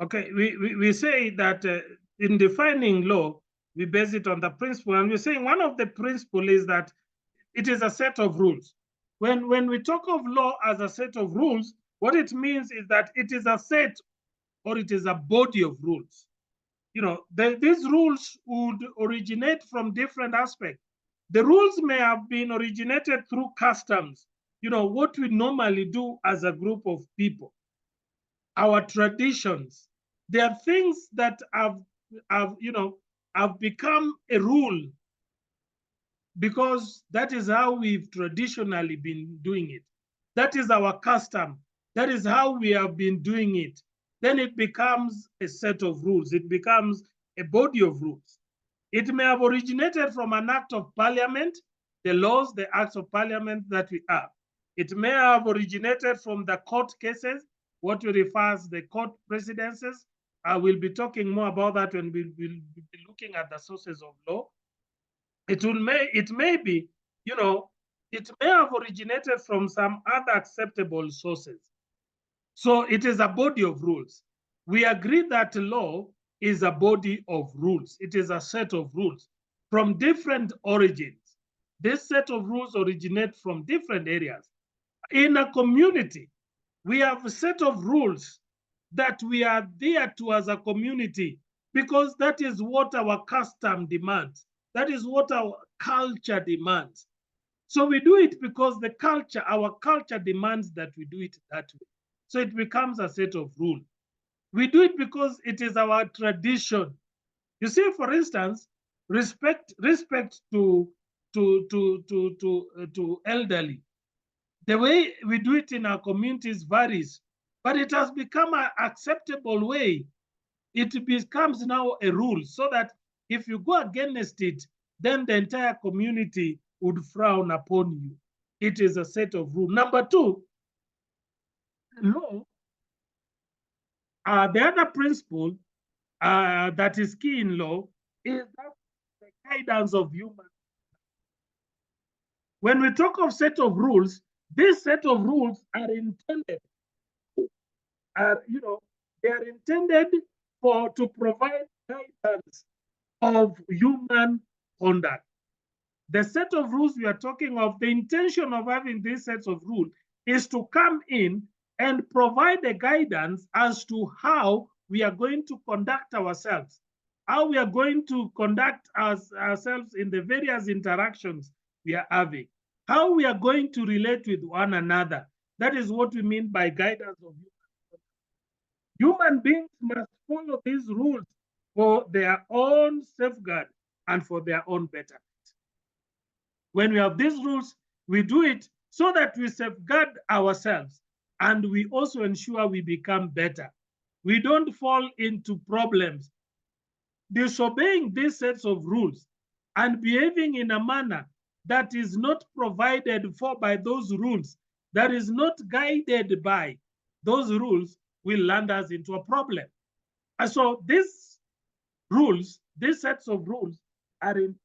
Okay, we say that in defining law, we base it on the principle, and we're saying one of the principle is that it is a set of rules. When we talk of law as a set of rules, what it means is that it is a set or it is a body of rules. You know, these rules would originate from different aspects. The rules may have been originated through customs, you know, what we normally do as a group of people, our traditions. There are things that have become a rule because that is how we've traditionally been doing it. That is our custom. That is how we have been doing it. Then it becomes a set of rules. It becomes a body of rules. It may have originated from an act of parliament, the laws, the acts of parliament that we have. It may have originated from the court cases, what we refer as the court precedences. I will be talking more about that when we'll be looking at the sources of law. It may be, you know, it may have originated from some other acceptable sources. So it is a body of rules. We agree that law is a body of rules. It is a set of rules from different origins. This set of rules originate from different areas. In a community, we have a set of rules that we adhere to as a community because that is what our custom demands. That is what our culture demands. So we do it because our culture demands that we do it that way. So it becomes a set of rules. We do it because it is our tradition. You see, for instance, respect to elderly. The way we do it in our communities varies, but it has become an acceptable way. It becomes now a rule so that if you go against it, then the entire community would frown upon you. It is a set of rules. Number two, law, the other principle that is key in law is that the guidance of human. When we talk of set of rules, this set of rules are intended, they are intended to provide guidance of human conduct. The set of rules we are talking of, the intention of having these sets of rules is to come in and provide a guidance as to how we are going to conduct ourselves, how we are going to conduct ourselves in the various interactions we are having, how we are going to relate with one another. That is what we mean by guidance of human beings must follow these rules for their own safeguard and for their own betterment. When we have these rules, we do it so that we safeguard ourselves and we also ensure we become better. We don't fall into problems. Disobeying these sets of rules and behaving in a manner that is not provided for by those rules, that is not guided by those rules, will land us into a problem. And so these rules, these sets of rules are intended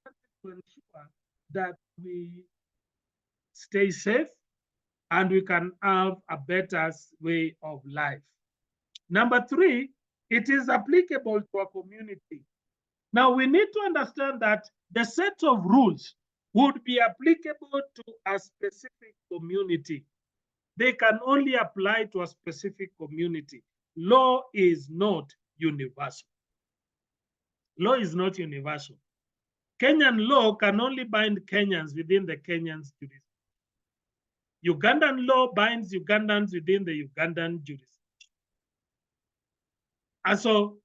to ensure that we stay safe and we can have a better way of life. Number three, it is applicable to a community. Now we need to understand that the set of rules would be applicable to a specific community. They can only apply to a specific community. Law is not universal. Law is not universal. Kenyan law can only bind Kenyans within the Kenyan's jurisdiction. Ugandan law binds Ugandans within the Ugandan jurisdiction. And so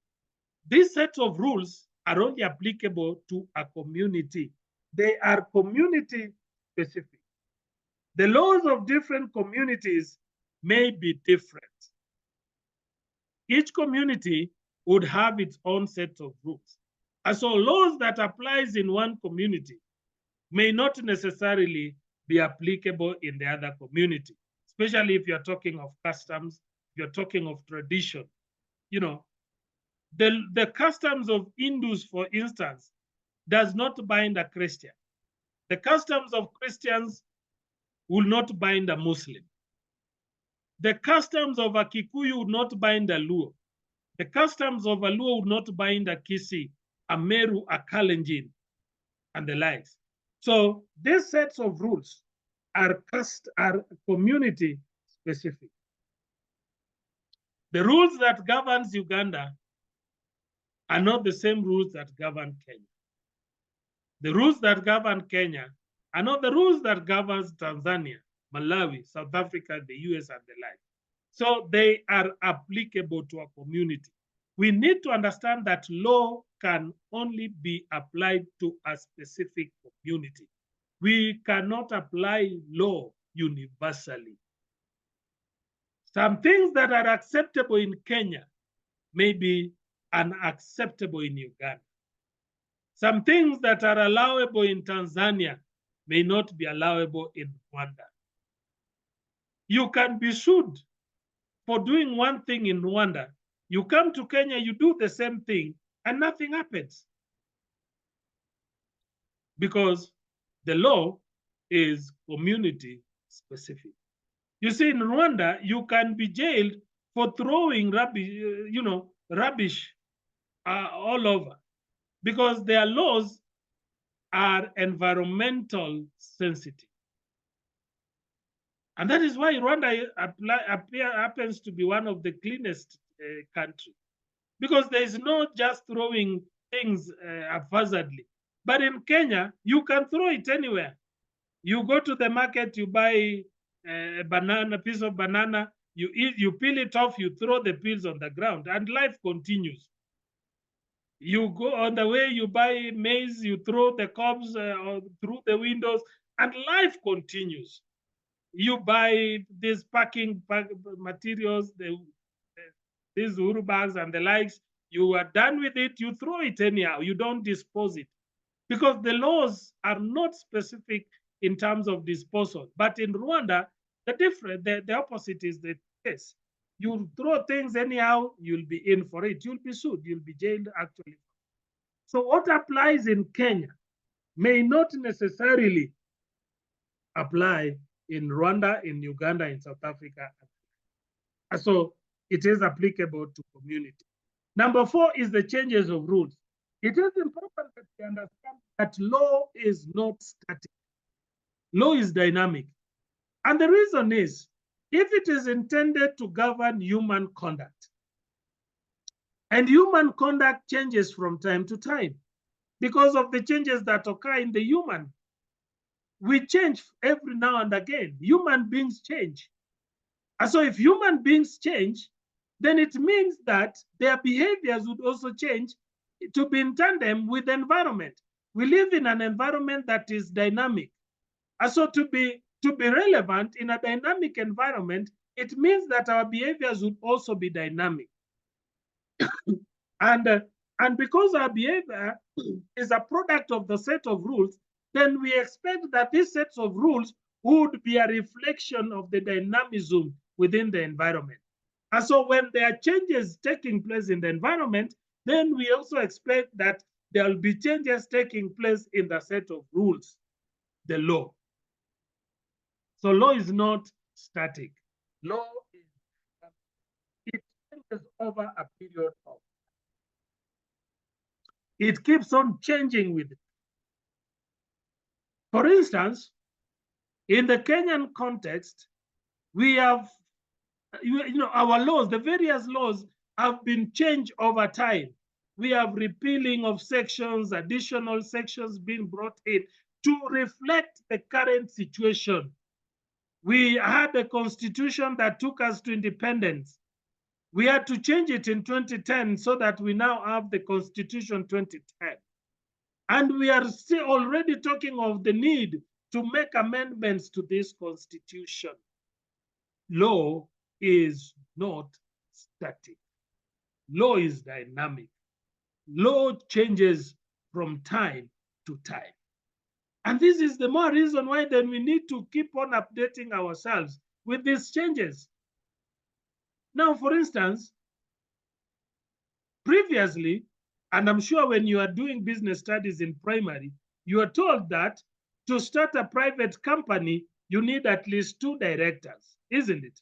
these sets of rules are only applicable to a community. They are community specific. The laws of different communities may be different. Each community would have its own set of rules. And so laws that applies in one community may not necessarily be applicable in the other community, especially if you're talking of customs, you're talking of tradition. You know, the customs of Hindus, for instance, does not bind a Christian. The customs of Christians will not bind a Muslim. The customs of a Kikuyu will not bind a Luo. The customs of a Luo would not bind a Kisi, a Meru, a Kalenjin, and the likes. So these sets of rules are community specific. The rules that governs Uganda are not the same rules that govern Kenya. The rules that govern Kenya are not the rules that governs Tanzania, Malawi, South Africa, the US, and the like. So they are applicable to a community. We need to understand that law can only be applied to a specific community. We cannot apply law universally. Some things that are acceptable in Kenya may be unacceptable in Uganda. Some things that are allowable in Tanzania may not be allowable in Rwanda. You can be sued for doing one thing in Rwanda. You come to Kenya, you do the same thing, and nothing happens. Because the law is community specific. You see, in Rwanda, you can be jailed for throwing rubbish all over, because their laws are environmental sensitive. And that is why Rwanda happens to be one of the cleanest countries, because there is no just throwing things haphazardly. But in Kenya, you can throw it anywhere. You go to the market, you buy a piece of banana, you eat, you peel it off, you throw the peels on the ground, and life continues. You go on the way, you buy maize, you throw the cobs through the windows, and life continues. You buy these packing materials, these Uru bags and the likes, you are done with it, you throw it anyhow, you don't dispose it. Because the laws are not specific in terms of disposal. But in Rwanda, the opposite is the case. You throw things anyhow, you'll be in for it. You'll be sued, you'll be jailed actually. So what applies in Kenya may not necessarily apply in Rwanda, in Uganda, in South Africa. So it is applicable to community. Number 4 is the changes of rules. It is important that we understand that law is not static. Law is dynamic. And the reason is, if it is intended to govern human conduct, and human conduct changes from time to time because of the changes that occur in the human, we change every now and again. Human beings change. And so if human beings change, then it means that their behaviors would also change to be in tandem with the environment. We live in an environment that is dynamic. And so to be relevant in a dynamic environment, it means that our behaviors would also be dynamic. And because our behavior is a product of the set of rules, then we expect that these sets of rules would be a reflection of the dynamism within the environment. And so when there are changes taking place in the environment, then we also expect that there will be changes taking place in the set of rules, the law. So law is not static. Law it changes over a period of. It keeps on changing with it. For instance, in the Kenyan context, we have, our laws, the various laws have been changed over time. We have repealing of sections, additional sections being brought in to reflect the current situation. We had a constitution that took us to independence. We had to change it in 2010 so that we now have the Constitution 2010. And we are still already talking of the need to make amendments to this constitution. Law is not static. Law is dynamic. Law changes from time to time. And this is the more reason why then we need to keep on updating ourselves with these changes. Now, for instance, previously, and I'm sure when you are doing business studies in primary, you are told that to start a private company, you need at least 2 directors, isn't it?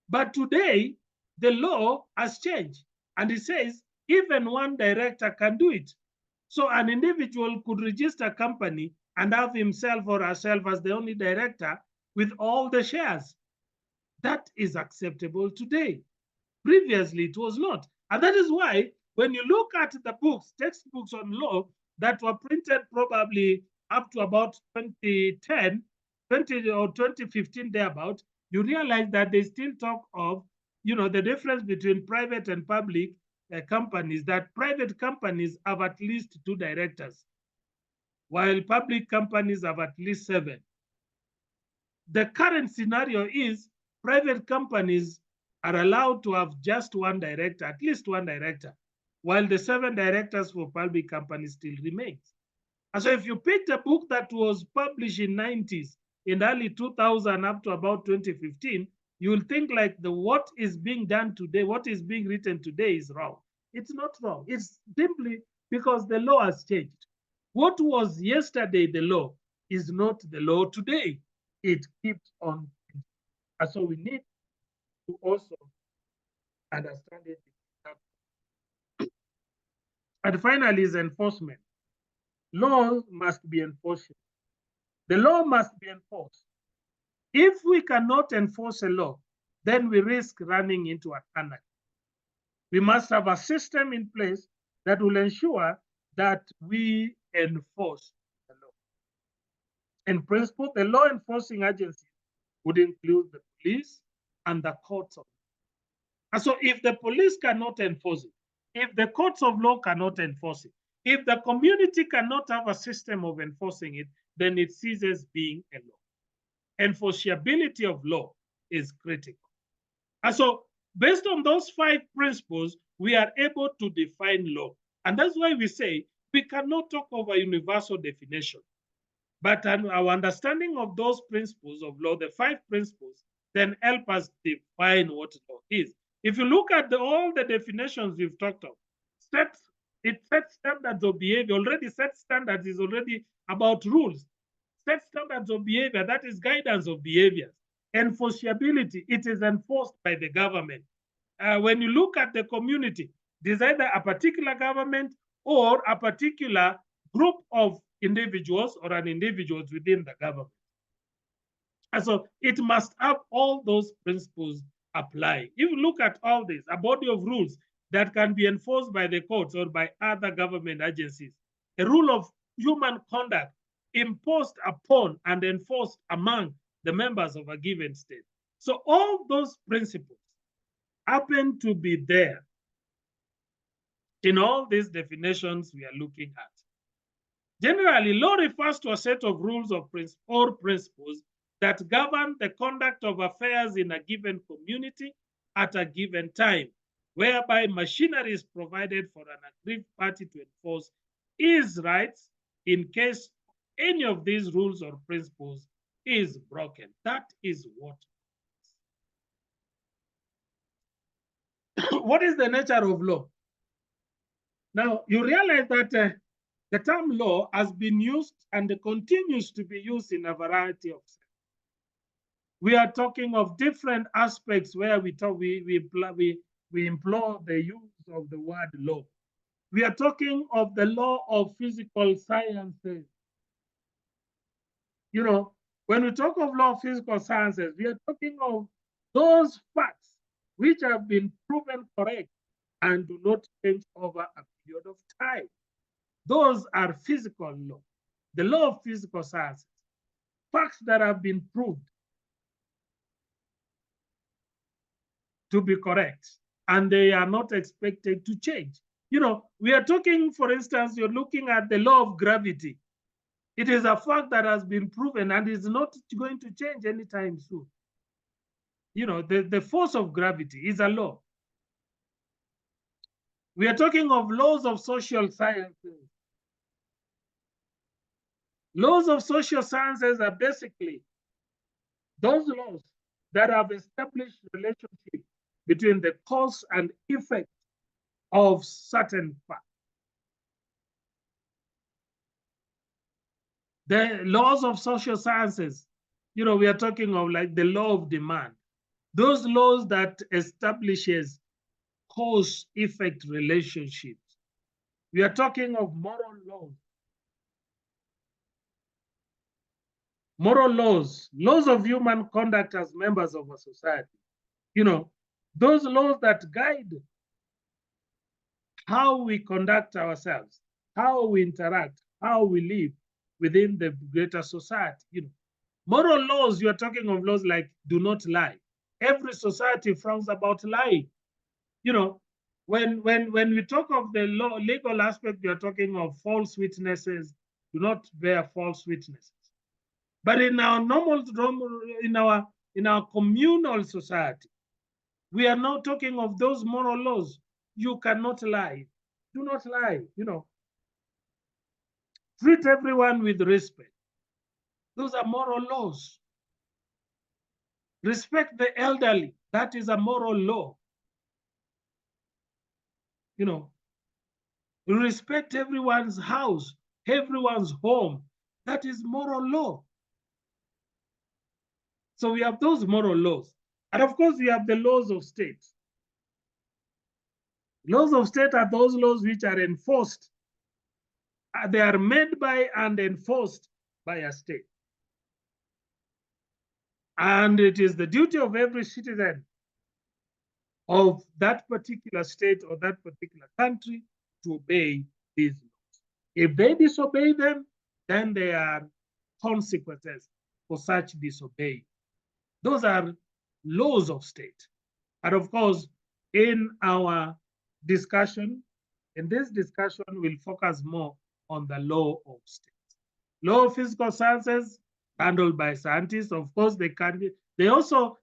But today, the law has changed. And it says even one director can do it. So an individual could register a company and have himself or herself as the only director with all the shares. That is acceptable today. Previously, it was not. And that is why when you look at the books, textbooks on law that were printed probably up to about 2010, 20 or 2015 thereabout, you realize that they still talk of, the difference between private and public companies, that private companies have at least 2 directors, while public companies have at least 7. The current scenario is private companies are allowed to have just 1 director, at least 1 director, while the 7 directors for public companies still remains. And so if you picked a book that was published in 90s, in early 2000 up to about 2015, you will think like what is being done today, what is being written today is wrong. It's not wrong. It's simply because the law has changed. What was yesterday the law is not the law today. It keeps on. And so we need to also understand it. And finally is enforcement. Law must be enforced. The law must be enforced. If we cannot enforce a law, then we risk running into anarchy. We must have a system in place that will ensure that we enforce the law. In principle, the law enforcing agencies would include the police and the courts of law. And so if the police cannot enforce it, if the courts of law cannot enforce it, if the community cannot have a system of enforcing it, then it ceases being a law. Enforceability of law is critical. And so based on those 5 principles, we are able to define law. And that's why we say we cannot talk of a universal definition. But our understanding of those principles of law, the 5 principles, then help us define what law is. If you look at all the definitions we've talked of, it sets standards of behavior. Already set standards is already about rules. Set standards of behavior, that is guidance of behaviors. Enforceability, it is enforced by the government. When you look at the community, there's either a particular government or a particular group of individuals or an individuals within the government. And so it must have all those principles apply. If you look at all this, a body of rules that can be enforced by the courts or by other government agencies, a rule of human conduct imposed upon and enforced among the members of a given state. So all those principles happen to be there in all these definitions we are looking at. Generally, law refers to a set of rules or principles that govern the conduct of affairs in a given community at a given time, whereby machinery is provided for an aggrieved party to enforce his rights in case any of these rules or principles is broken. That is what. What is the nature of law? Now, you realize that the term law has been used and continues to be used in a variety of sense. We are talking of different aspects where we implore the use of the word law. We are talking of the law of physical sciences. When we talk of law of physical sciences, we are talking of those facts which have been proven correct and do not change over a period of time. Those are physical law, the law of physical sciences, facts that have been proved to be correct, and they are not expected to change. We are talking, for instance, you're looking at the law of gravity. It is a fact that has been proven and is not going to change anytime soon. The force of gravity is a law. We are talking of laws of social sciences. Laws of social sciences are basically those laws that have established relationship between the cause and effect of certain facts. The laws of social sciences, we are talking of like the law of demand, those laws that establishes cause-effect relationships. We are talking of moral laws. Moral laws, laws of human conduct as members of a society. You know, those laws that guide how we conduct ourselves, how we interact, how we live within the greater society. You know, moral laws, you are talking of laws like do not lie. Every society frowns about lying. You know, when we talk of the law, legal aspect, we are talking of false witnesses, do not bear false witnesses. But in our in our communal society, we are now talking of those moral laws. You cannot lie. Do not lie. You know, treat everyone with respect. Those are moral laws. Respect the elderly. That is a moral law. You know, respect everyone's house, everyone's home. That is moral law. So we have those moral laws. And of course, we have the laws of state. Laws of state are those laws which are enforced. They are made by and enforced by a state. And it is the duty of every citizen of that particular state or that particular country to obey these laws. If they disobey them, then there are consequences for such disobeying. Those are laws of state. And of course, in our discussion, in this discussion, we'll focus more on the law of state. Law of physical sciences handled by scientists. Of course, they also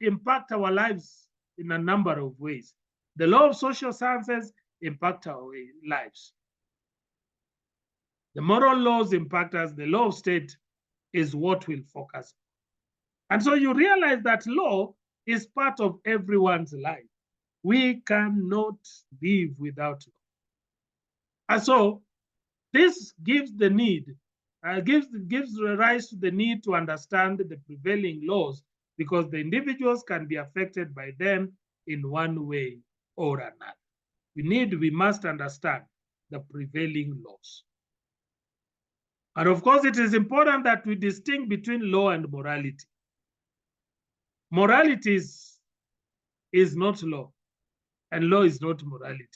impact our lives in a number of ways. The law of social sciences impact our lives. The moral laws impact us. The law of state is what we'll focus on. And so you realize that law is part of everyone's life. We cannot live without law. And so this gives the need, gives rise to the need to understand the prevailing laws, because the individuals can be affected by them in one way or another. We must understand the prevailing laws. And of course, it is important that we distinguish between law and morality. Morality is not law, and law is not morality.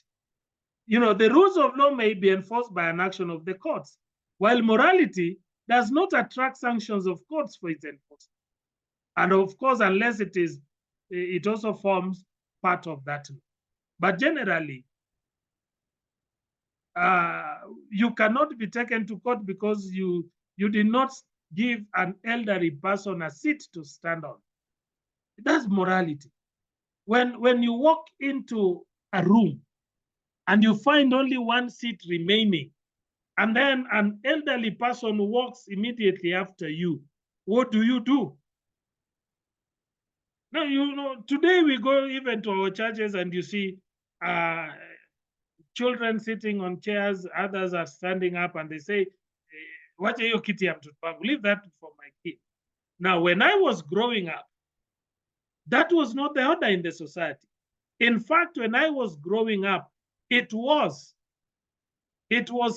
You know, the rules of law may be enforced by an action of the courts, while morality does not attract sanctions of courts for its enforcement. And of course, unless it also forms part of that law. But generally, you cannot be taken to court because you did not give an elderly person a seat to stand on. That's morality. When you walk into a room and you find only one seat remaining, and then an elderly person walks immediately after you, what do you do? Now, you know, today we go even to our churches and you see children sitting on chairs, others are standing up and they say, "Wacha hiyo kiti ya mtoto wangu, leave that for my kid." Now, when I was growing up, that was not the order in the society. In fact, when I was growing up, it was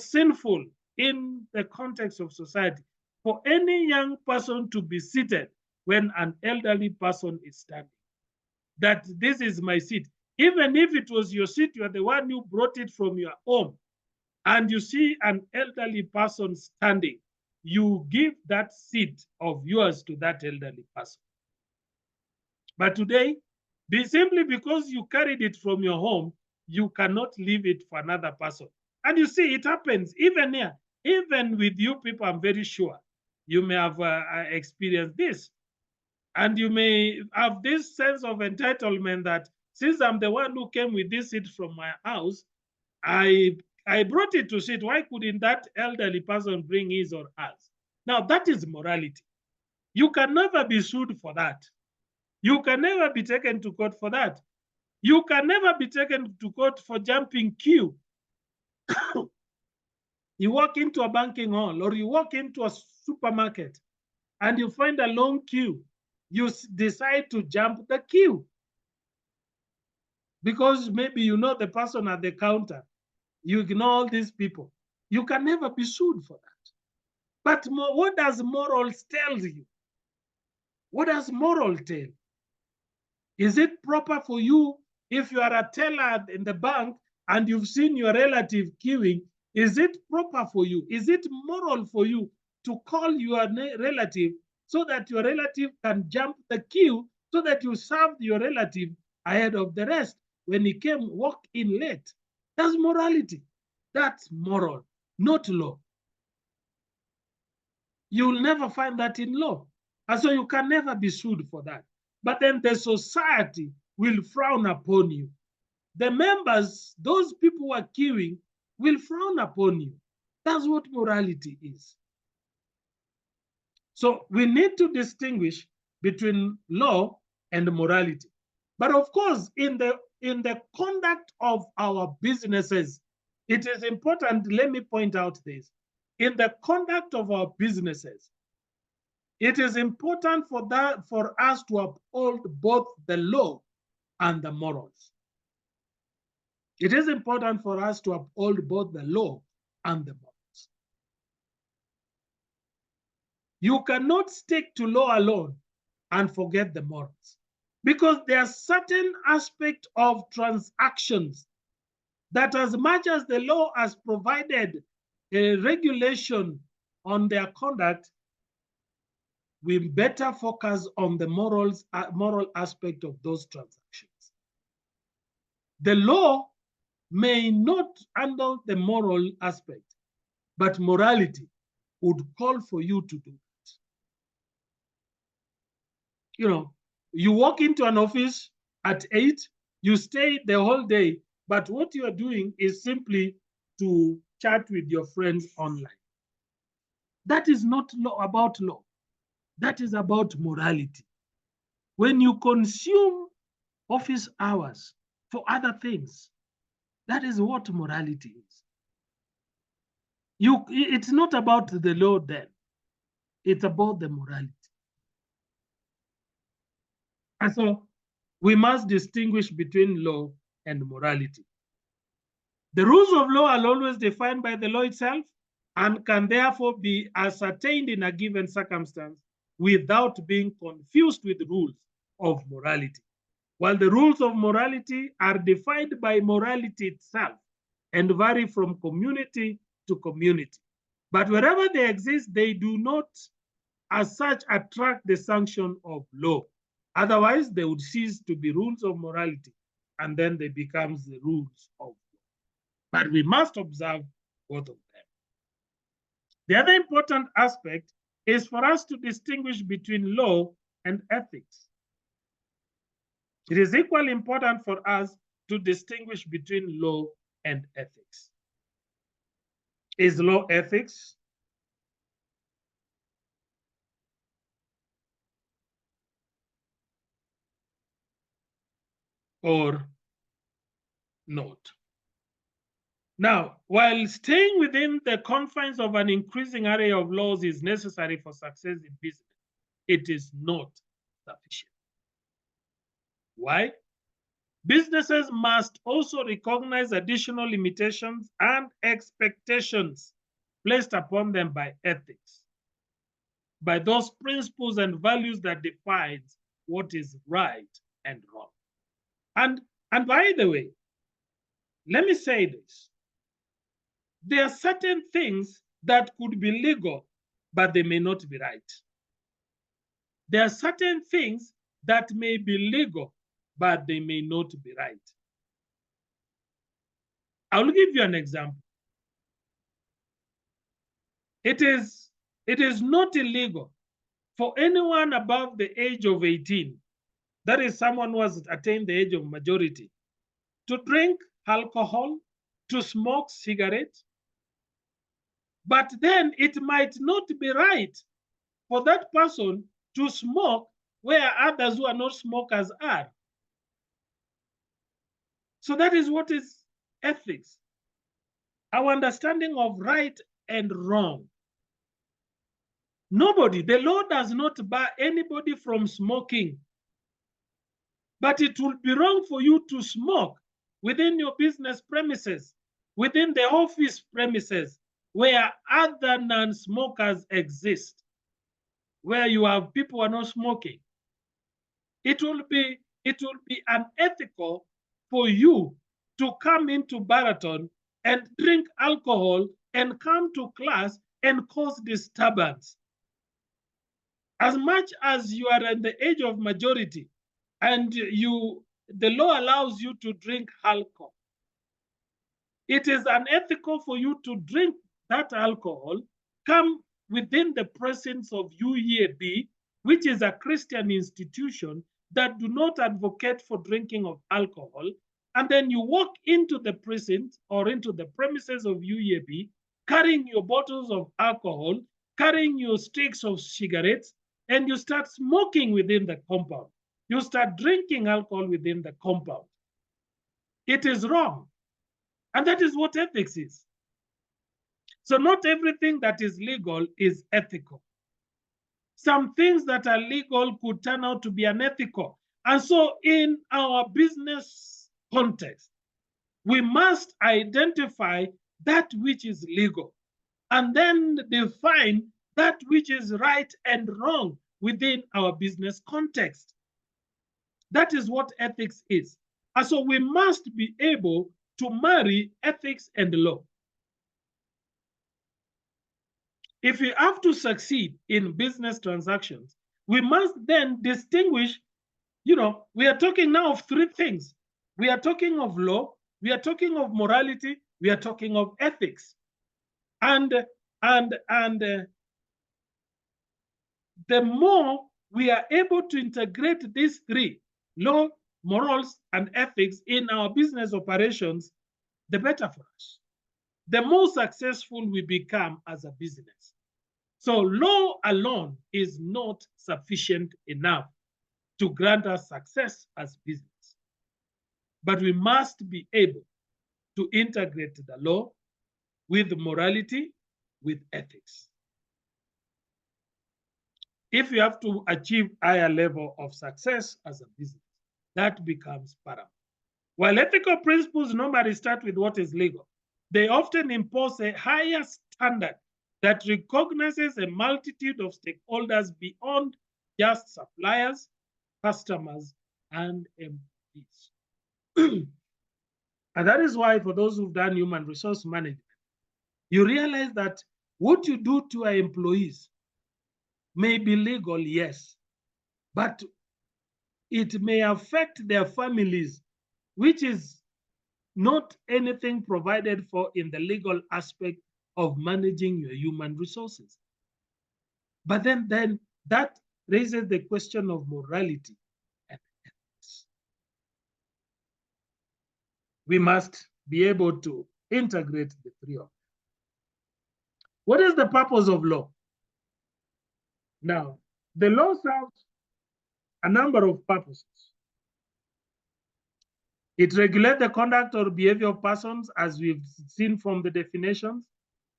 sinful in the context of society for any young person to be seated when an elderly person is standing. That this is my seat. Even if it was your seat, you are the one who brought it from your home, and you see an elderly person standing, you give that seat of yours to that elderly person. But today, simply because you carried it from your home, you cannot leave it for another person. And you see, it happens even here, even with you people, I'm very sure you may have experienced this. And you may have this sense of entitlement that since I'm the one who came with this seat from my house, I brought it to sit. Why couldn't that elderly person bring his or hers? Now, that is morality. You can never be sued for that. You can never be taken to court for that. You can never be taken to court for jumping queue. You walk into a banking hall or you walk into a supermarket and you find a long queue you decide to jump the queue because maybe you know the person at the counter, you ignore all these people. You can never be sued for that. But what does morals tell you? What does moral tell? Is it proper for you if you are a teller in the bank and you've seen your relative queuing? Is it proper for you? Is it moral for you to call your relative so that your relative can jump the queue so that you serve your relative ahead of the rest when he came walk in late? That's morality. That's moral, not law. You'll never find that in law. And so you can never be sued for that. But then the society will frown upon you. The members, those people who are queuing, will frown upon you. That's what morality is. So we need to distinguish between law and morality. But of course, in the conduct of our businesses, it is important, let me point out this. In the conduct of our businesses, it is important for us to uphold both the law and the morals. It is important for us to uphold both the law and the morals. You cannot stick to law alone and forget the morals, because there are certain aspects of transactions that, as much as the law has provided a regulation on their conduct, we better focus on the moral aspect of those transactions. The law may not handle the moral aspect, but morality would call for you to do that. You know, you walk into an office at 8, you stay the whole day, but what you are doing is simply to chat with your friends online. That is not about law. That is about morality. When you consume office hours for other things, that is what morality is. It's not about the law then. It's about the morality. And so we must distinguish between law and morality. The rules of law are always defined by the law itself and can therefore be ascertained in a given circumstance without being confused with rules of morality. While the rules of morality are defined by morality itself and vary from community to community. But wherever they exist, they do not as such attract the sanction of law. Otherwise, they would cease to be rules of morality, and then they become the rules of law. But we must observe both of them. The other important aspect is for us to distinguish between law and ethics. It is equally important for us to distinguish between law and ethics. Is law ethics? Or not? Now, while staying within the confines of an increasing array of laws is necessary for success in business, it is not sufficient. Why? Businesses must also recognize additional limitations and expectations placed upon them by ethics, by those principles and values that defines what is right and wrong. And by the way, let me say this. There are certain things that could be legal, but they may not be right. There are certain things that may be legal, but they may not be right. I'll give you an example. It is not illegal for anyone above the age of 18, that is someone who has attained the age of majority, to drink alcohol, to smoke cigarettes. But then it might not be right for that person to smoke where others who are not smokers are. So that is what is ethics. Our understanding of right and wrong. Nobody, the law does not bar anybody from smoking. But it would be wrong for you to smoke within your business premises, within the office premises, where other non-smokers exist, where you have people who are not smoking. It will be unethical for you to come into Baraton and drink alcohol and come to class and cause disturbance. As much as you are at the age of majority and the law allows you to drink alcohol, it is unethical for you to drink that alcohol, come within the presence of UEAB, which is a Christian institution that do not advocate for drinking of alcohol, and then you walk into the prison or into the premises of UEAB, carrying your bottles of alcohol, carrying your sticks of cigarettes, and you start smoking within the compound. You start drinking alcohol within the compound. It is wrong. And that is what ethics is. So not everything that is legal is ethical. Some things that are legal could turn out to be unethical. And so in our business context, we must identify that which is legal and then define that which is right and wrong within our business context. That is what ethics is. And so we must be able to marry ethics and law. If we have to succeed in business transactions, we must then distinguish, we are talking now of three things. We are talking of law, we are talking of morality, we are talking of ethics. And the more we are able to integrate these three, law, morals, and ethics in our business operations, the better for us. The more successful we become as a business. So law alone is not sufficient enough to grant us success as business. But we must be able to integrate the law with morality, with ethics. If you have to achieve higher level of success as a business, that becomes paramount. While ethical principles normally start with what is legal, they often impose a higher standard that recognizes a multitude of stakeholders beyond just suppliers, customers, and employees. And that is why for those who've done human resource management, you realize that what you do to our employees may be legal, yes, but it may affect their families, which is not anything provided for in the legal aspect of managing your human resources. But then that raises the question of morality and ethics. We must be able to integrate the three of them. What is the purpose of law? Now, the law serves a number of purposes. It regulates the conduct or behavior of persons, as we've seen from the definitions.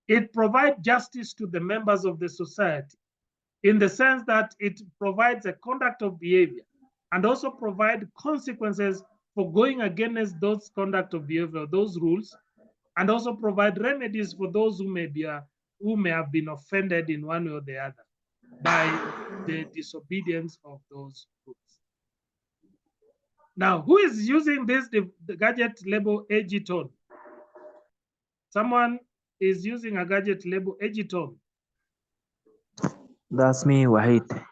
It provides justice to the members of the society in the sense that it provides a conduct of behavior and also provide consequences for going against those conduct of behavior, those rules, and also provide remedies for those who may have been offended in one way or the other by the disobedience of those rules. Now, who is using this the gadget label Edgy-tone? Someone is using a gadget label Edgy-tone. That's me, Wahid.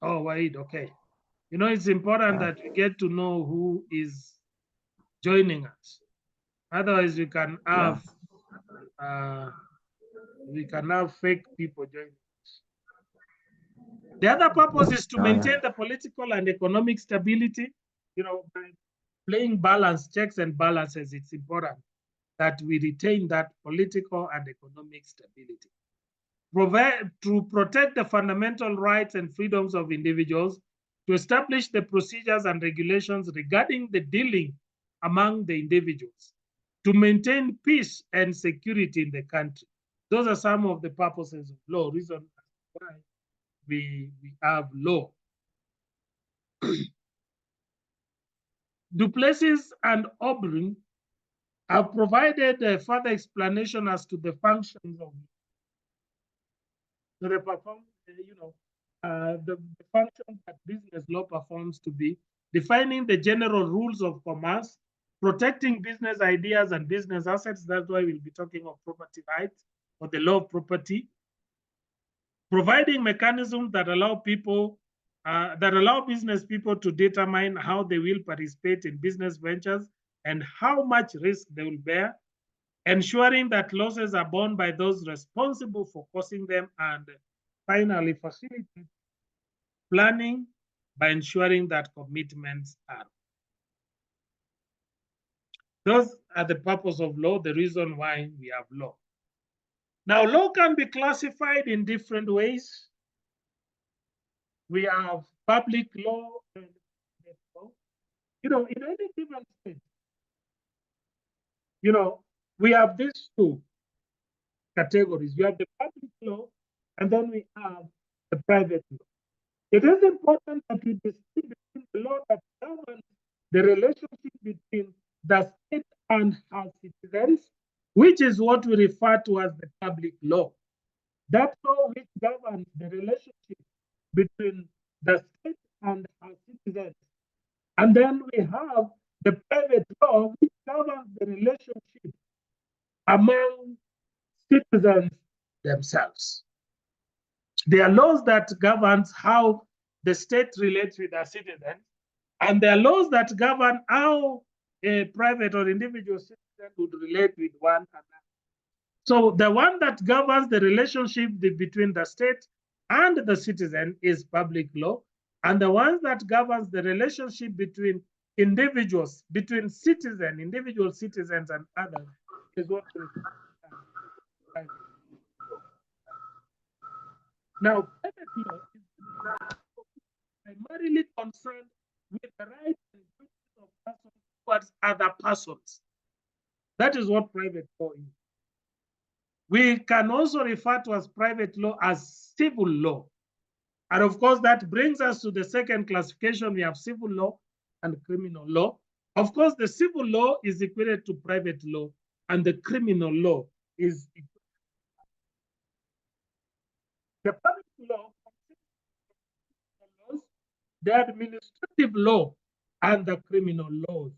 Oh, Wahid, okay. It's important that we get to know who is joining us. Otherwise, we can have fake people joining us. The other purpose is to maintain the political and economic stability. By playing balance, checks and balances, it's important that we retain that political and economic stability. To protect the fundamental rights and freedoms of individuals, to establish the procedures and regulations regarding the dealing among the individuals, to maintain peace and security in the country. Those are some of the purposes of law, reason why we have law. Duplessis and Aubrey have provided a further explanation as to the functions of the function that business law performs to be defining the general rules of commerce, protecting business ideas and business assets. That's why we'll be talking of property rights or the law of property, providing mechanisms that allow people, that allow business people to determine how they will participate in business ventures and how much risk they will bear, ensuring that losses are borne by those responsible for causing them, and finally facilitate planning by ensuring that commitments are. Those are the purpose of law, the reason why we have law. Now, law can be classified in different ways. We have public law and private law. In any given state, we have these two categories. We have the public law, and then we have the private law. It is important that we distinguish between the law that governs the relationship between the state and her citizens, which is what we refer to as the public law. That law which governs the relationship between the state and her citizens. And then we have the private law which governs the relationship among citizens themselves. There are laws that govern how the state relates with their citizens, and there are laws that govern how a private or individual citizen would relate with one another. So the one that governs the relationship between the state and the citizen is public law, and the one that governs the relationship between individuals, between individual citizens and others is what we refer to as private law. Now, private law is primarily concerned with the rights and duties of persons towards other persons. That is what private law is. We can also refer to as private law as civil law. And of course, that brings us to the second classification. We have civil law and criminal law. Of course, the civil law is equated to private law, and the criminal law is equated to the public law, the administrative law, and the criminal laws.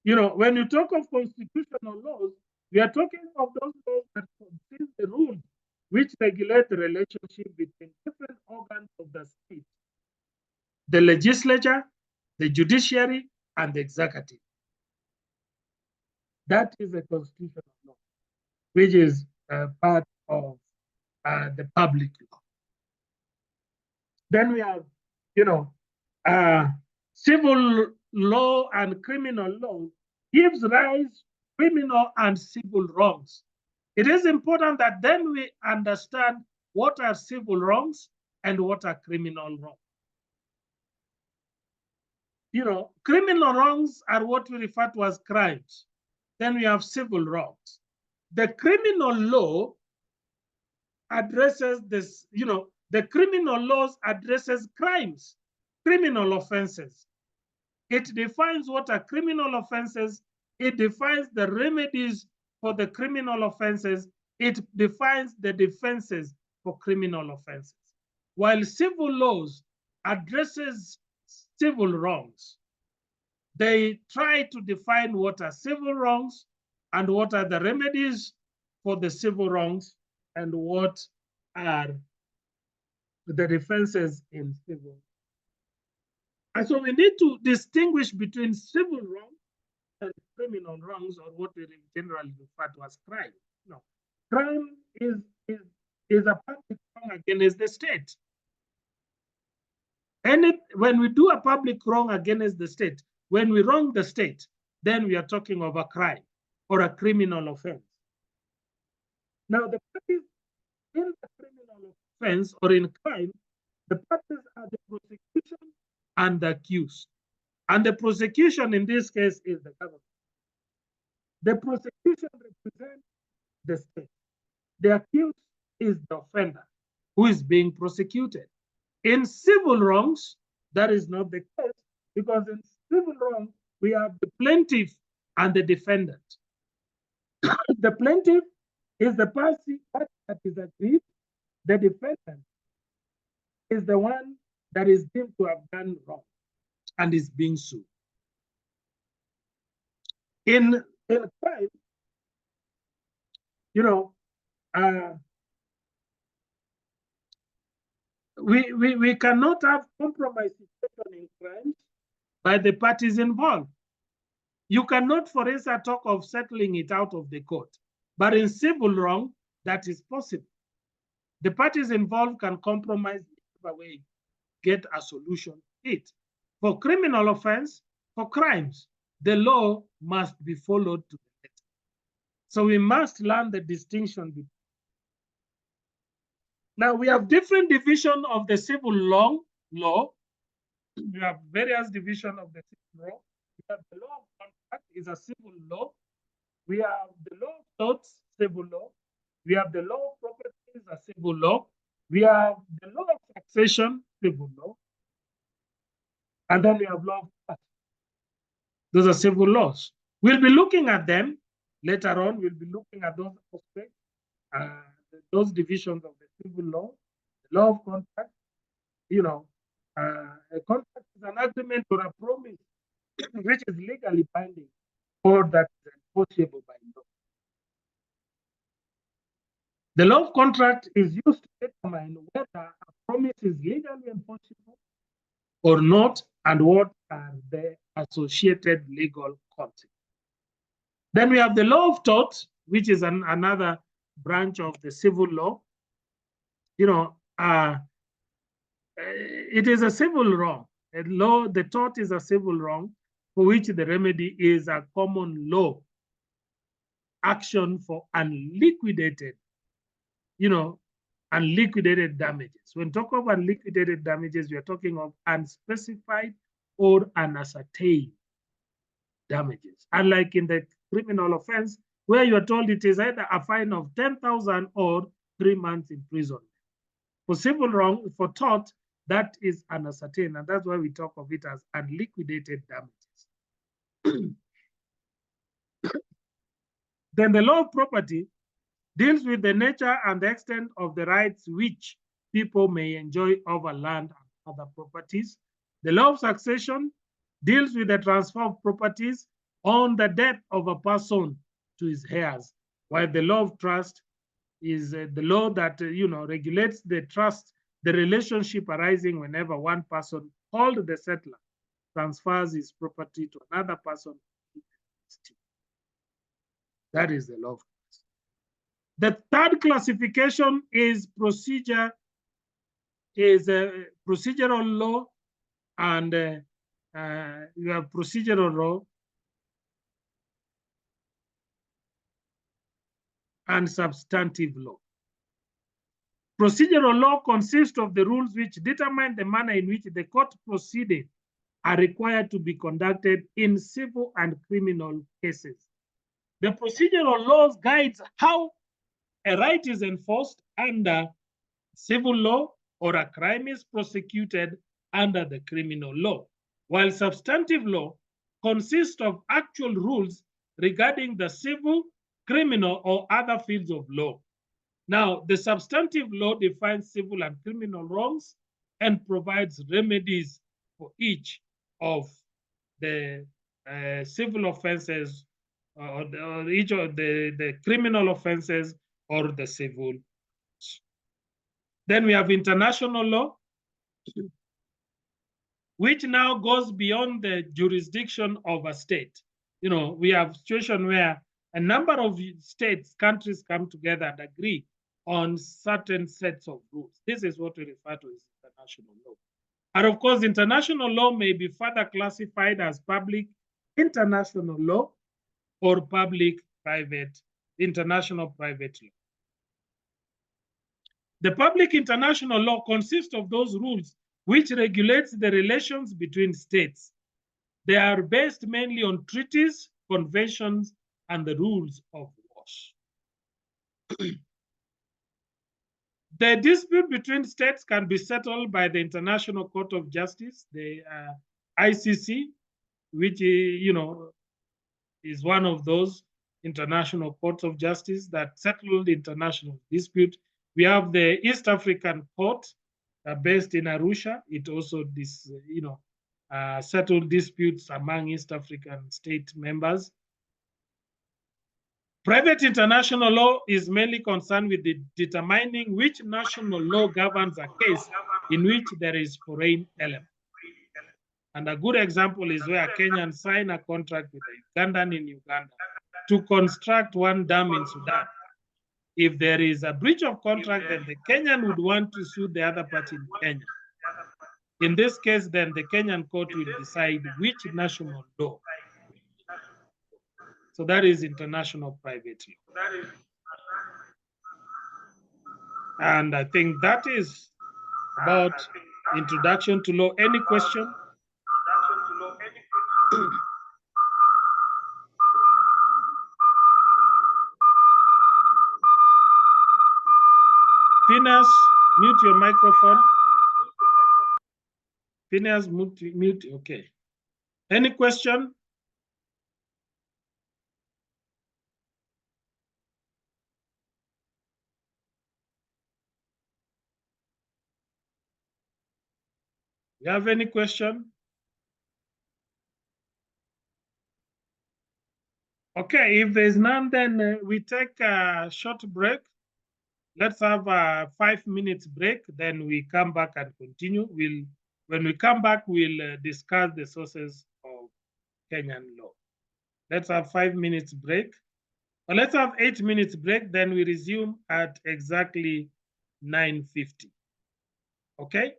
When you talk of constitutional laws, we are talking of those laws that contain the rules which regulate the relationship between different organs of the state, the legislature, the judiciary, and the executive. That is a constitutional law, which is part of the public law. Then we have, civil law and criminal law gives rise to criminal and civil wrongs. It is important that then we understand what are civil wrongs and what are criminal wrongs. Criminal wrongs are what we refer to as crimes. Then we have civil wrongs. The criminal law addresses this, the criminal laws addresses crimes, criminal offenses. It defines what are criminal offenses. It defines the remedies for the criminal offenses. It defines the defenses for criminal offenses. While civil laws addresses civil wrongs, they try to define what are civil wrongs and what are the remedies for the civil wrongs and what are the defenses in civil. And so we need to distinguish between civil wrongs and criminal wrongs, or what we generally refer to as crime. Crime is a public wrong against the state. And when we do a public wrong against the state, when we wrong the state, then we are talking of a crime or a criminal offense. Now, the parties in the criminal offense or in crime, the parties are the prosecution and the accused. And the prosecution in this case is the government. The prosecution represents the state. The accused is the offender who is being prosecuted. In civil wrongs, that is not the case, because in civil wrong, we have the plaintiff and the defendant. The plaintiff is the party that is aggrieved. The defendant is the one that is deemed to have done wrong and is being sued. In crime, we cannot have compromise in crime by the parties involved. You cannot, for instance, talk of settling it out of the court. But in civil wrong, that is possible. The parties involved can compromise whichever way, get a solution to it. For criminal offense, for crimes, the law must be followed to the letter. So we must learn the distinction between. Now we have different division of the civil law. We have various divisions of the civil law. We have the law of contract is a civil law. We have the law of torts, civil law. We have the law of property is a civil law. We have the law of taxation, civil law. And then we have law of tax. Those are civil laws. We'll be looking at them later on. We'll be looking at those aspects, those divisions of the civil law, the law of contract. A contract is an agreement or a promise which is legally binding or that is enforceable by law. The law of contract is used to determine whether a promise is legally enforceable or not, and what are the associated legal consequences. Then we have the law of tort, which is another branch of the civil law. It is a civil wrong. The tort is a civil wrong for which the remedy is a common law action for unliquidated, unliquidated damages. When talk of unliquidated damages, we are talking of unspecified or unascertained damages. Unlike in the criminal offense, where you are told it is either a fine of 10,000 or 3 months imprisonment. For civil wrong, for tort, that is unascertained, and that's why we talk of it as unliquidated damages. Then the law of property deals with the nature and the extent of the rights which people may enjoy over land and other properties. The law of succession deals with the transfer of properties on the death of a person to his heirs, while the law of trust is the law that regulates the trust, the relationship arising whenever one person called the settler transfers his property to another person. That is the law of trust. The third classification is procedural law, and you have procedural law and substantive law. Procedural law consists of the rules which determine the manner in which the court proceedings are required to be conducted in civil and criminal cases. The procedural laws guides how a right is enforced under civil law or a crime is prosecuted under the criminal law, while substantive law consists of actual rules regarding the civil, criminal, or other fields of law. Now, the substantive law defines civil and criminal wrongs and provides remedies for each of the civil offenses or each of the criminal offenses or the civil. Then we have international law, which now goes beyond the jurisdiction of a state. We have a situation where a number of states, countries come together and agree on certain sets of rules. This is what we refer to as international law. And of course, international law may be further classified as public international law or public-private, international private law. The public international law consists of those rules which regulates the relations between states. They are based mainly on treaties, conventions, and the rules of wars. The dispute between states can be settled by the International Court of Justice, the ICC, which is one of those international courts of justice that settled international dispute. We have the East African Court based in Arusha. It also settled disputes among East African state members. Private international law is mainly concerned with determining which national law governs a case in which there is foreign element. And a good example is where Kenyans sign a contract with a Ugandan in Uganda to construct one dam in Sudan. If there is a breach of contract, then the Kenyan would want to sue the other party in Kenya. In this case, then the Kenyan court will decide which national law. So that is international private law. And I think that is about introduction to law. Any question? Phineas, mute your microphone. Phineas, mute. Okay. Any question? You have any question? Okay, if there's none, then we take a short break. Let's have a 5 minutes break, then we come back and continue. When we come back, we'll discuss the sources of Kenyan law. Let's have 5 minutes break. Or let's have 8 minutes break, then we resume at exactly 9:50. Okay?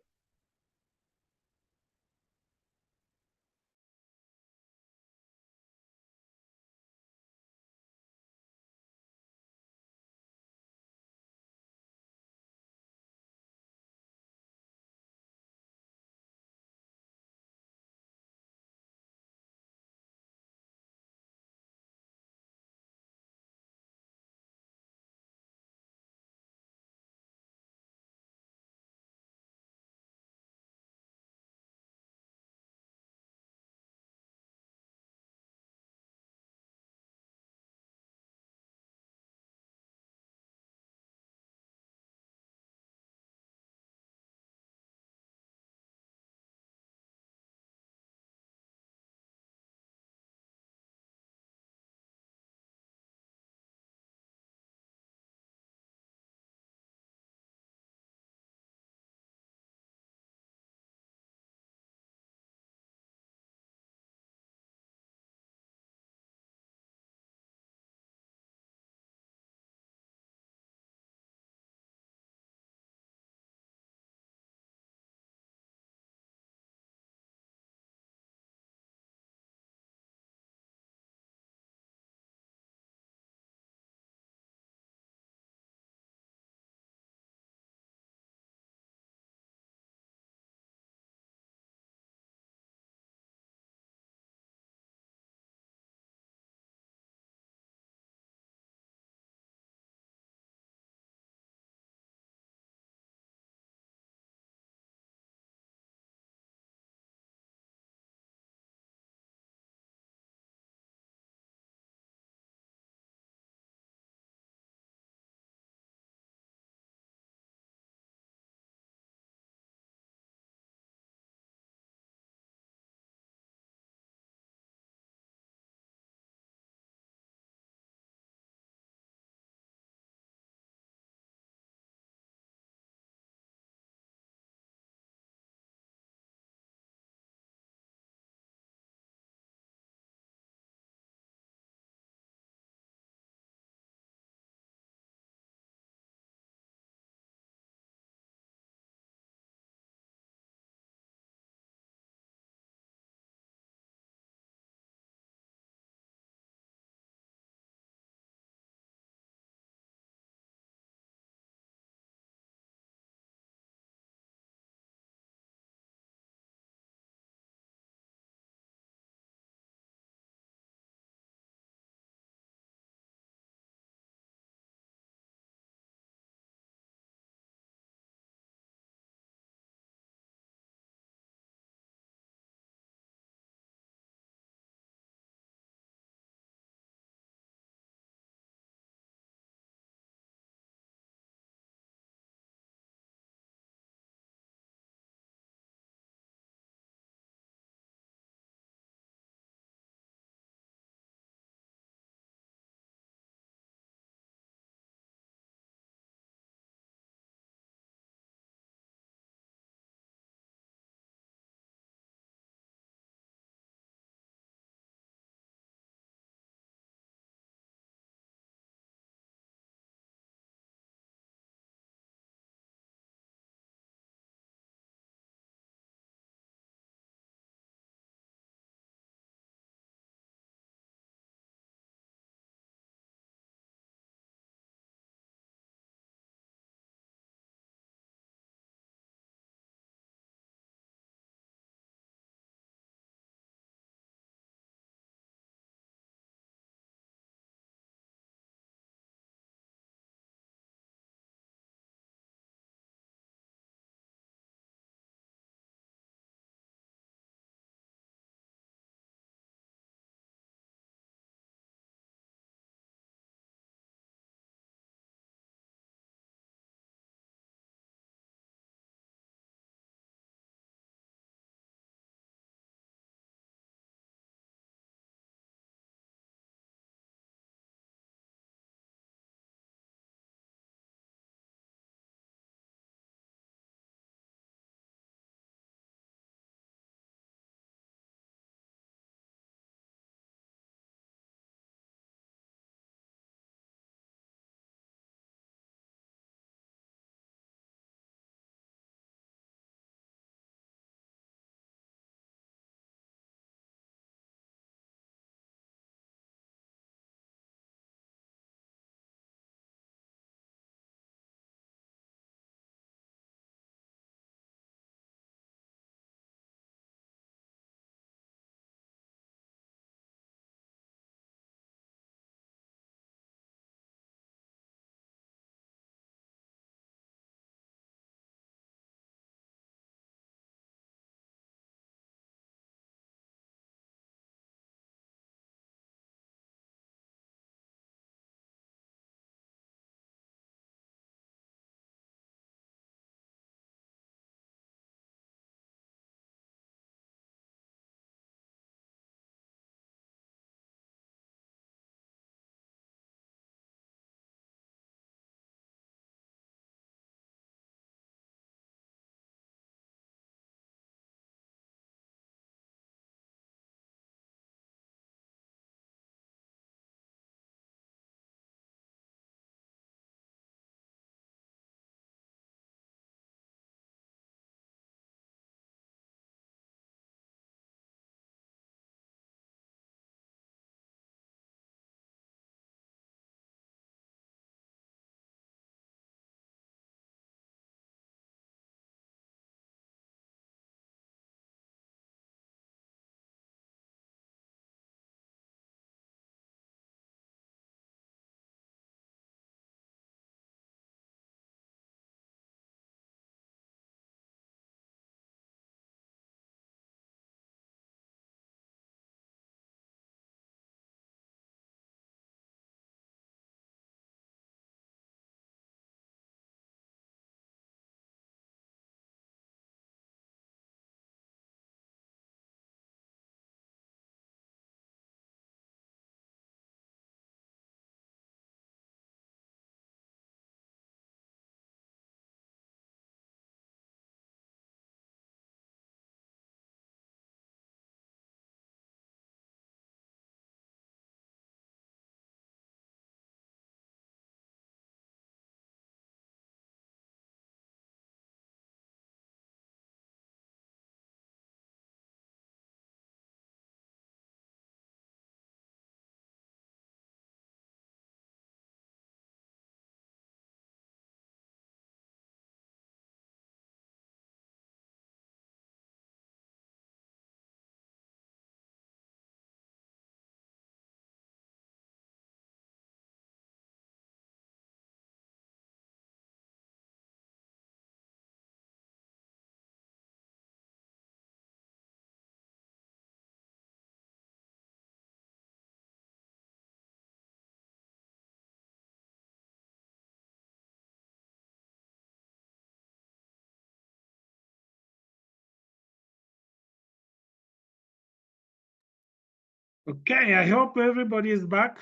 Okay, I hope everybody is back.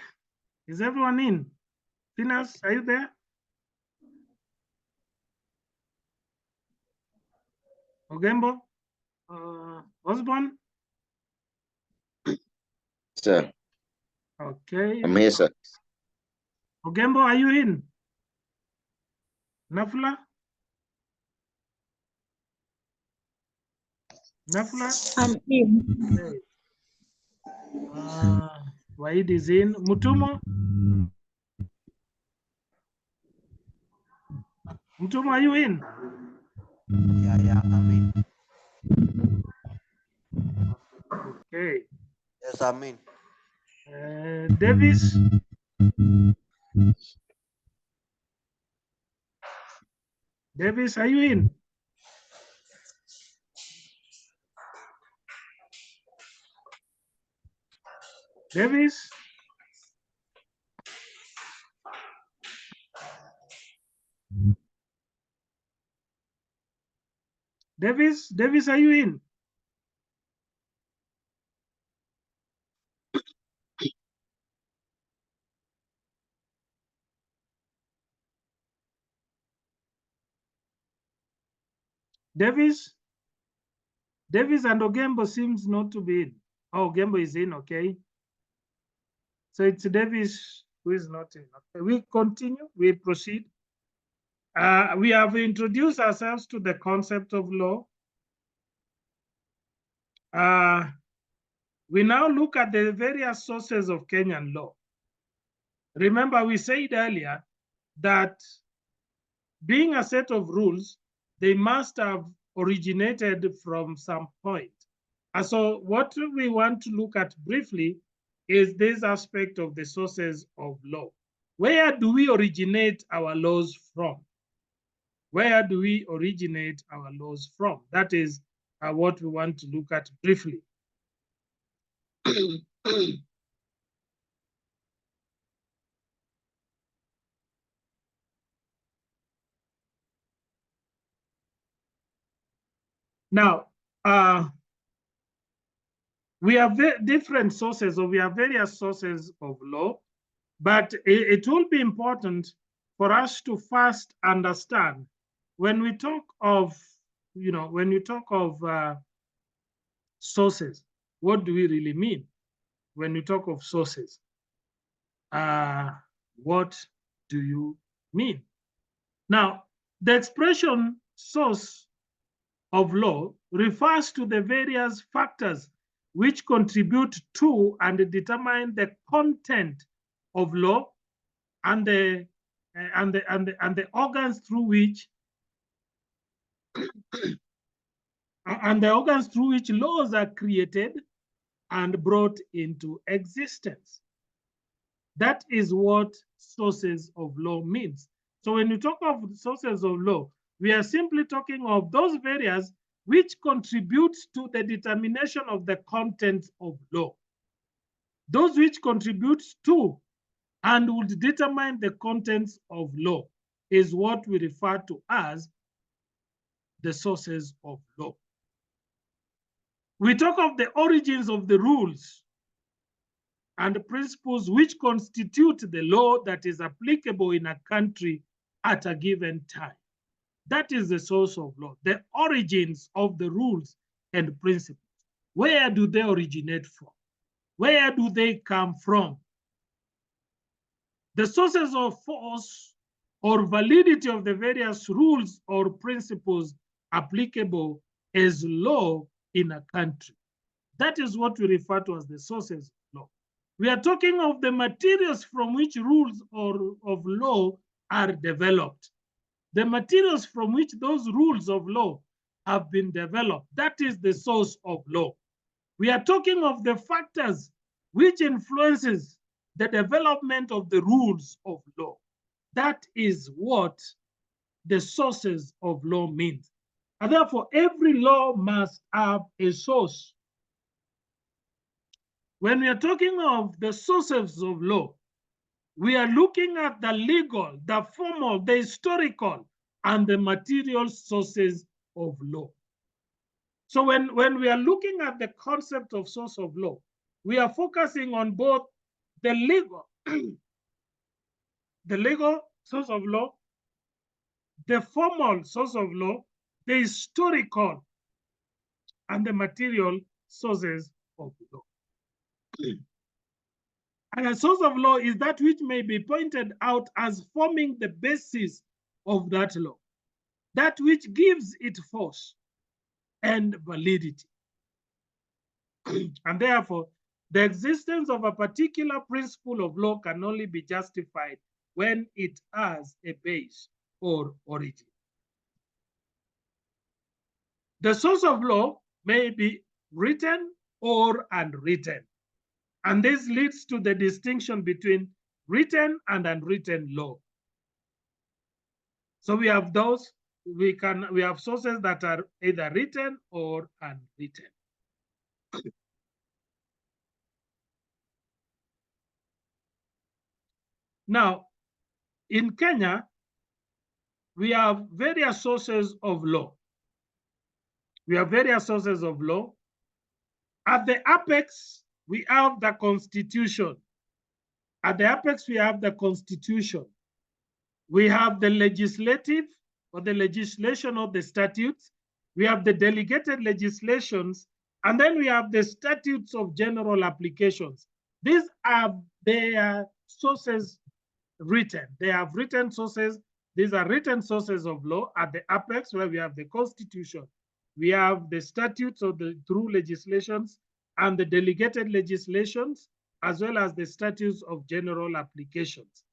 Is everyone in? Finas, are you there? Ogembo? Osborne? Sir, Okay. I'm here, sir. Ogembo, are you in? Nafla? Nafla? I'm in. Okay. Waid is in. Mutumo? Mutumo, are you in? Yeah, I'm in. Okay. Yes, I'm in. Davis? Davis, are you in? Davis? Davis, are you in? Davis and Ogembo seems not to be in. Oh, Ogembo is in, okay. So it's Davis who is not in. Okay, we continue, we proceed. We have introduced ourselves to the concept of law. We now look at the various sources of Kenyan law. Remember, we said earlier that being a set of rules, they must have originated from some point. And so what we want to look at briefly is this aspect of the sources of law. Where do we originate our laws from? Where do we originate our laws from? That is what we want to look at briefly. Now, we have different sources, or we have various sources of law, but it will be important for us to first understand when we talk of, when you talk of sources, what do we really mean? When you talk of sources, what do you mean? Now, the expression source of law refers to the various factors which contribute to and determine the content of law and the organs through which laws are created and brought into existence. That is what sources of law means. So when you talk of sources of law, we are simply talking of those various which contribute to the determination of the content of law. Those which contribute to and would determine the contents of law is what we refer to as the sources of law. We talk of the origins of the rules and principles which constitute the law that is applicable in a country at a given time. That is the source of law, the origins of the rules and principles. Where do they originate from? Where do they come from? The sources of force or validity of the various rules or principles applicable as law in a country. That is what we refer to as the sources of law. We are talking of the materials from which rules of law are developed. The materials from which those rules of law have been developed. That is the source of law. We are talking of the factors which influences the development of the rules of law. That is what the sources of law means. And therefore, every law must have a source. When we are talking of the sources of law, we are looking at the legal, the formal, the historical, and the material sources of law. So when we are looking at the concept of source of law, we are focusing on both the legal, the legal source of law, the formal source of law, the historical, and the material sources of law. And a source of law is that which may be pointed out as forming the basis of that law, that which gives it force and validity. And therefore, the existence of a particular principle of law can only be justified when it has a base or origin. The source of law may be written or unwritten. And this leads to the distinction between written and unwritten law. So we have those, we have sources that are either written or unwritten. Now, in Kenya, we have various sources of law. We have various sources of law. At the apex, we have the Constitution. At the apex, we have the Constitution. We have the legislative or the legislation of the statutes. We have the delegated legislations, and then we have the statutes of general applications. These are their sources written. They have written sources. These are written sources of law at the apex, where we have the Constitution. We have the statutes of the through legislations and the delegated legislations, as well as the statutes of general applications.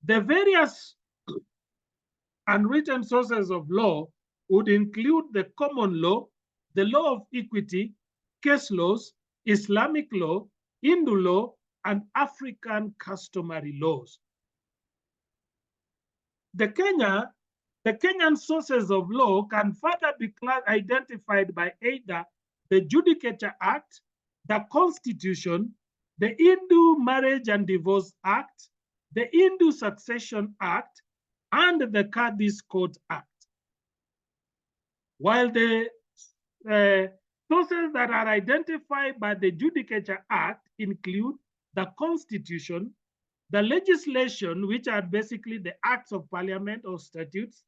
The various unwritten sources of law would include the common law, the law of equity, case laws, Islamic law, Hindu law, and African customary laws. The Kenyan sources of law can further be identified by either the Judicature Act, the Constitution, the Hindu Marriage and Divorce Act, the Hindu Succession Act, and the Kadis Court Act. While the sources that are identified by the Judicature Act include the Constitution, the legislation, which are basically the acts of parliament or statutes,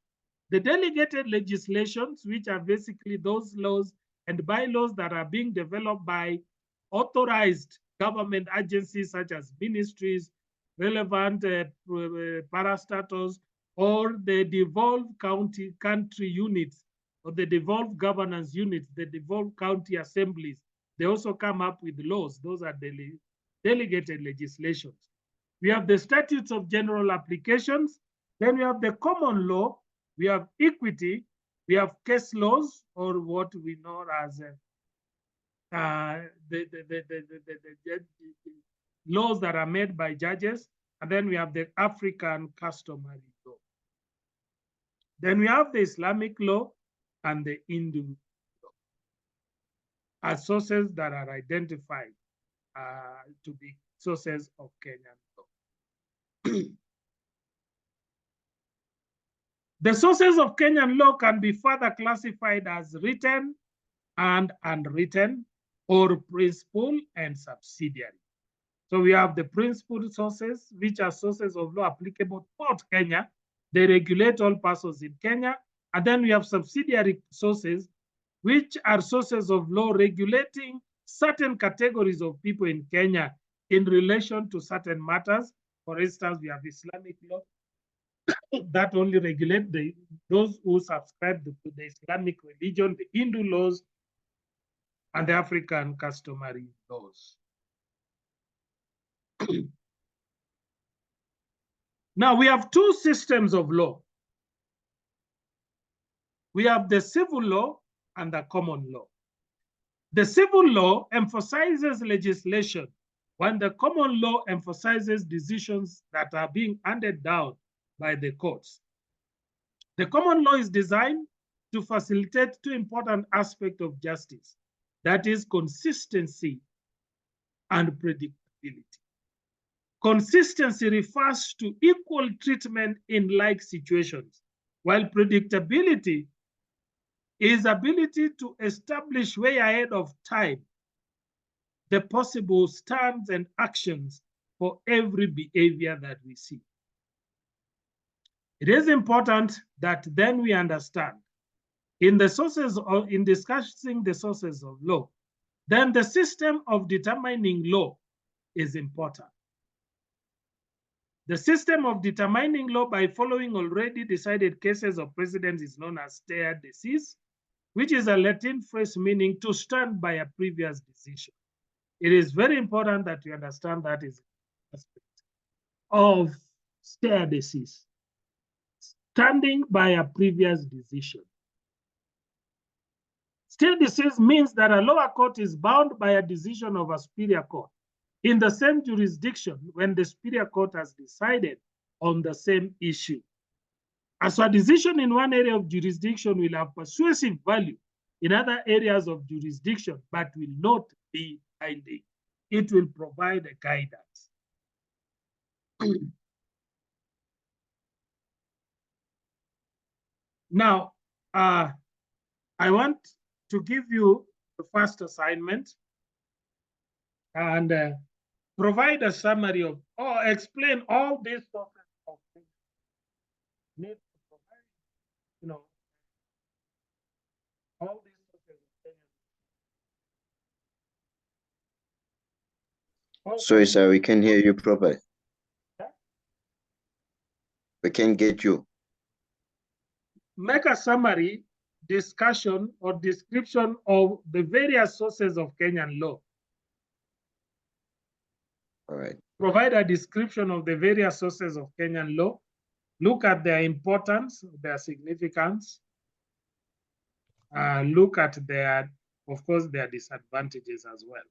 the delegated legislations, which are basically those laws and bylaws that are being developed by authorized government agencies such as ministries, relevant parastatals, or the devolved country units, or the devolved governance units, the devolved county assemblies. They also come up with laws. Those are delegated legislations. We have the statutes of general applications. Then we have the common law. We have equity. We have case laws, or what we know as laws that are made by judges. And then we have the African customary law. Then we have the Islamic law and the Hindu law as sources that are identified to be sources of Kenyan law. The sources of Kenyan law can be further classified as written and unwritten, or principal and subsidiary. So we have the principal sources, which are sources of law applicable throughout Kenya. They regulate all persons in Kenya. And then we have subsidiary sources, which are sources of law regulating certain categories of people in Kenya in relation to certain matters. For instance, we have Islamic law that only regulate those who subscribe to the Islamic religion, the Hindu laws, and the African customary laws. Now we have two systems of law. We have the civil law and the common law. The civil law emphasizes legislation, while the common law emphasizes decisions that are being handed down by the courts. The common law is designed to facilitate two important aspects of justice, that is consistency and predictability. Consistency refers to equal treatment in like situations, while predictability is ability to establish way ahead of time the possible stands and actions for every behavior that we see. It is important that then we understand in the sources or in discussing the sources of law, then the system of determining law is important. The system of determining law by following already decided cases of precedents is known as stare decisis, which is a Latin phrase meaning to stand by a previous decision. It is very important that you understand that is aspect of stare decisis, standing by a previous decision. Stare decisis means that a lower court is bound by a decision of a superior court in the same jurisdiction when the superior court has decided on the same issue. As a decision in one area of jurisdiction will have persuasive value in other areas of jurisdiction, but will not be binding. It will provide a guidance. Now, I want to give you the first assignment and provide a summary of, or explain all these sources of things. Need to provide, you know, all these sources of things. Sorry, sir, we can hear you properly. Yeah. We can get you. Make a summary, discussion, or description of the various sources of Kenyan law. All right. Provide a description of the various sources of Kenyan law. Look at their importance, their significance. Look at their, of course, their disadvantages as well.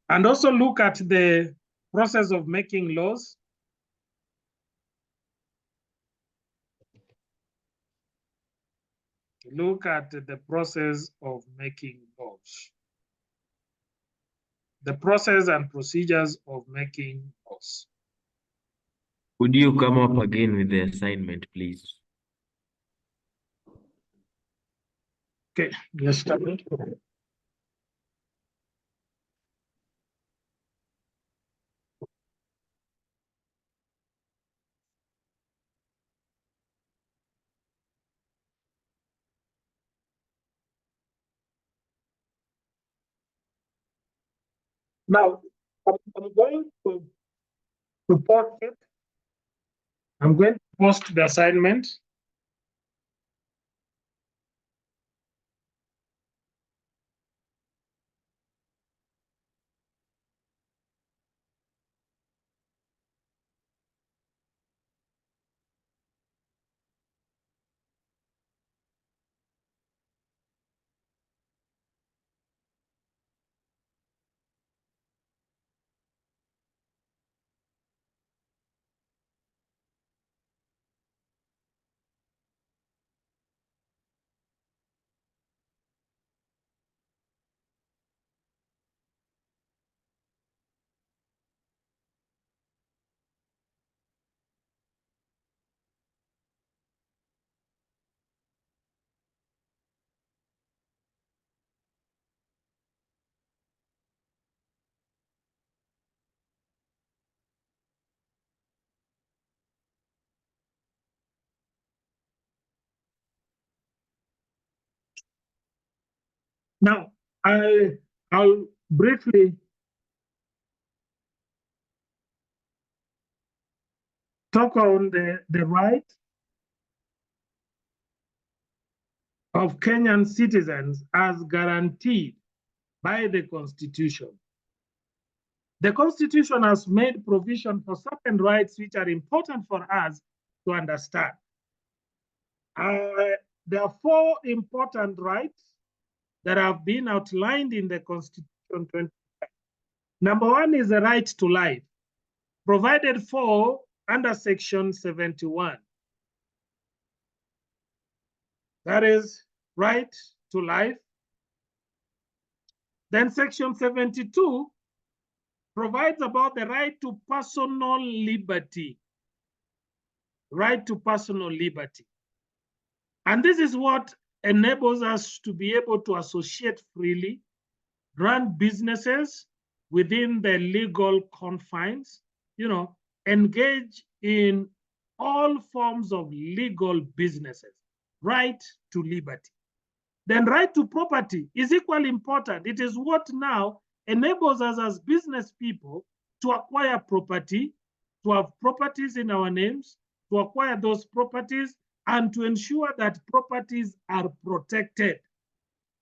And also look at the process of making laws. Look at the process of making laws. The process and procedures of making laws. Would you come up again with the assignment, please? Okay, let's start it. Now, I'm going to post it. I'm going to post the assignment. Now, I'll briefly talk on the right of Kenyan citizens as guaranteed by the Constitution. The Constitution has made provision for certain rights which are important for us to understand. There are 4 important rights that have been outlined in the Constitution 25. Number 1 is the right to life, provided for under Section 71. That is right to life. Then Section 72 provides about the right to personal liberty. Right to personal liberty. And this is what enables us to be able to associate freely, run businesses within the legal confines, engage in all forms of legal businesses, right to liberty. Then right to property is equally important. It is what now enables us as business people to acquire property, to have properties in our names, to acquire those properties, and to ensure that properties are protected.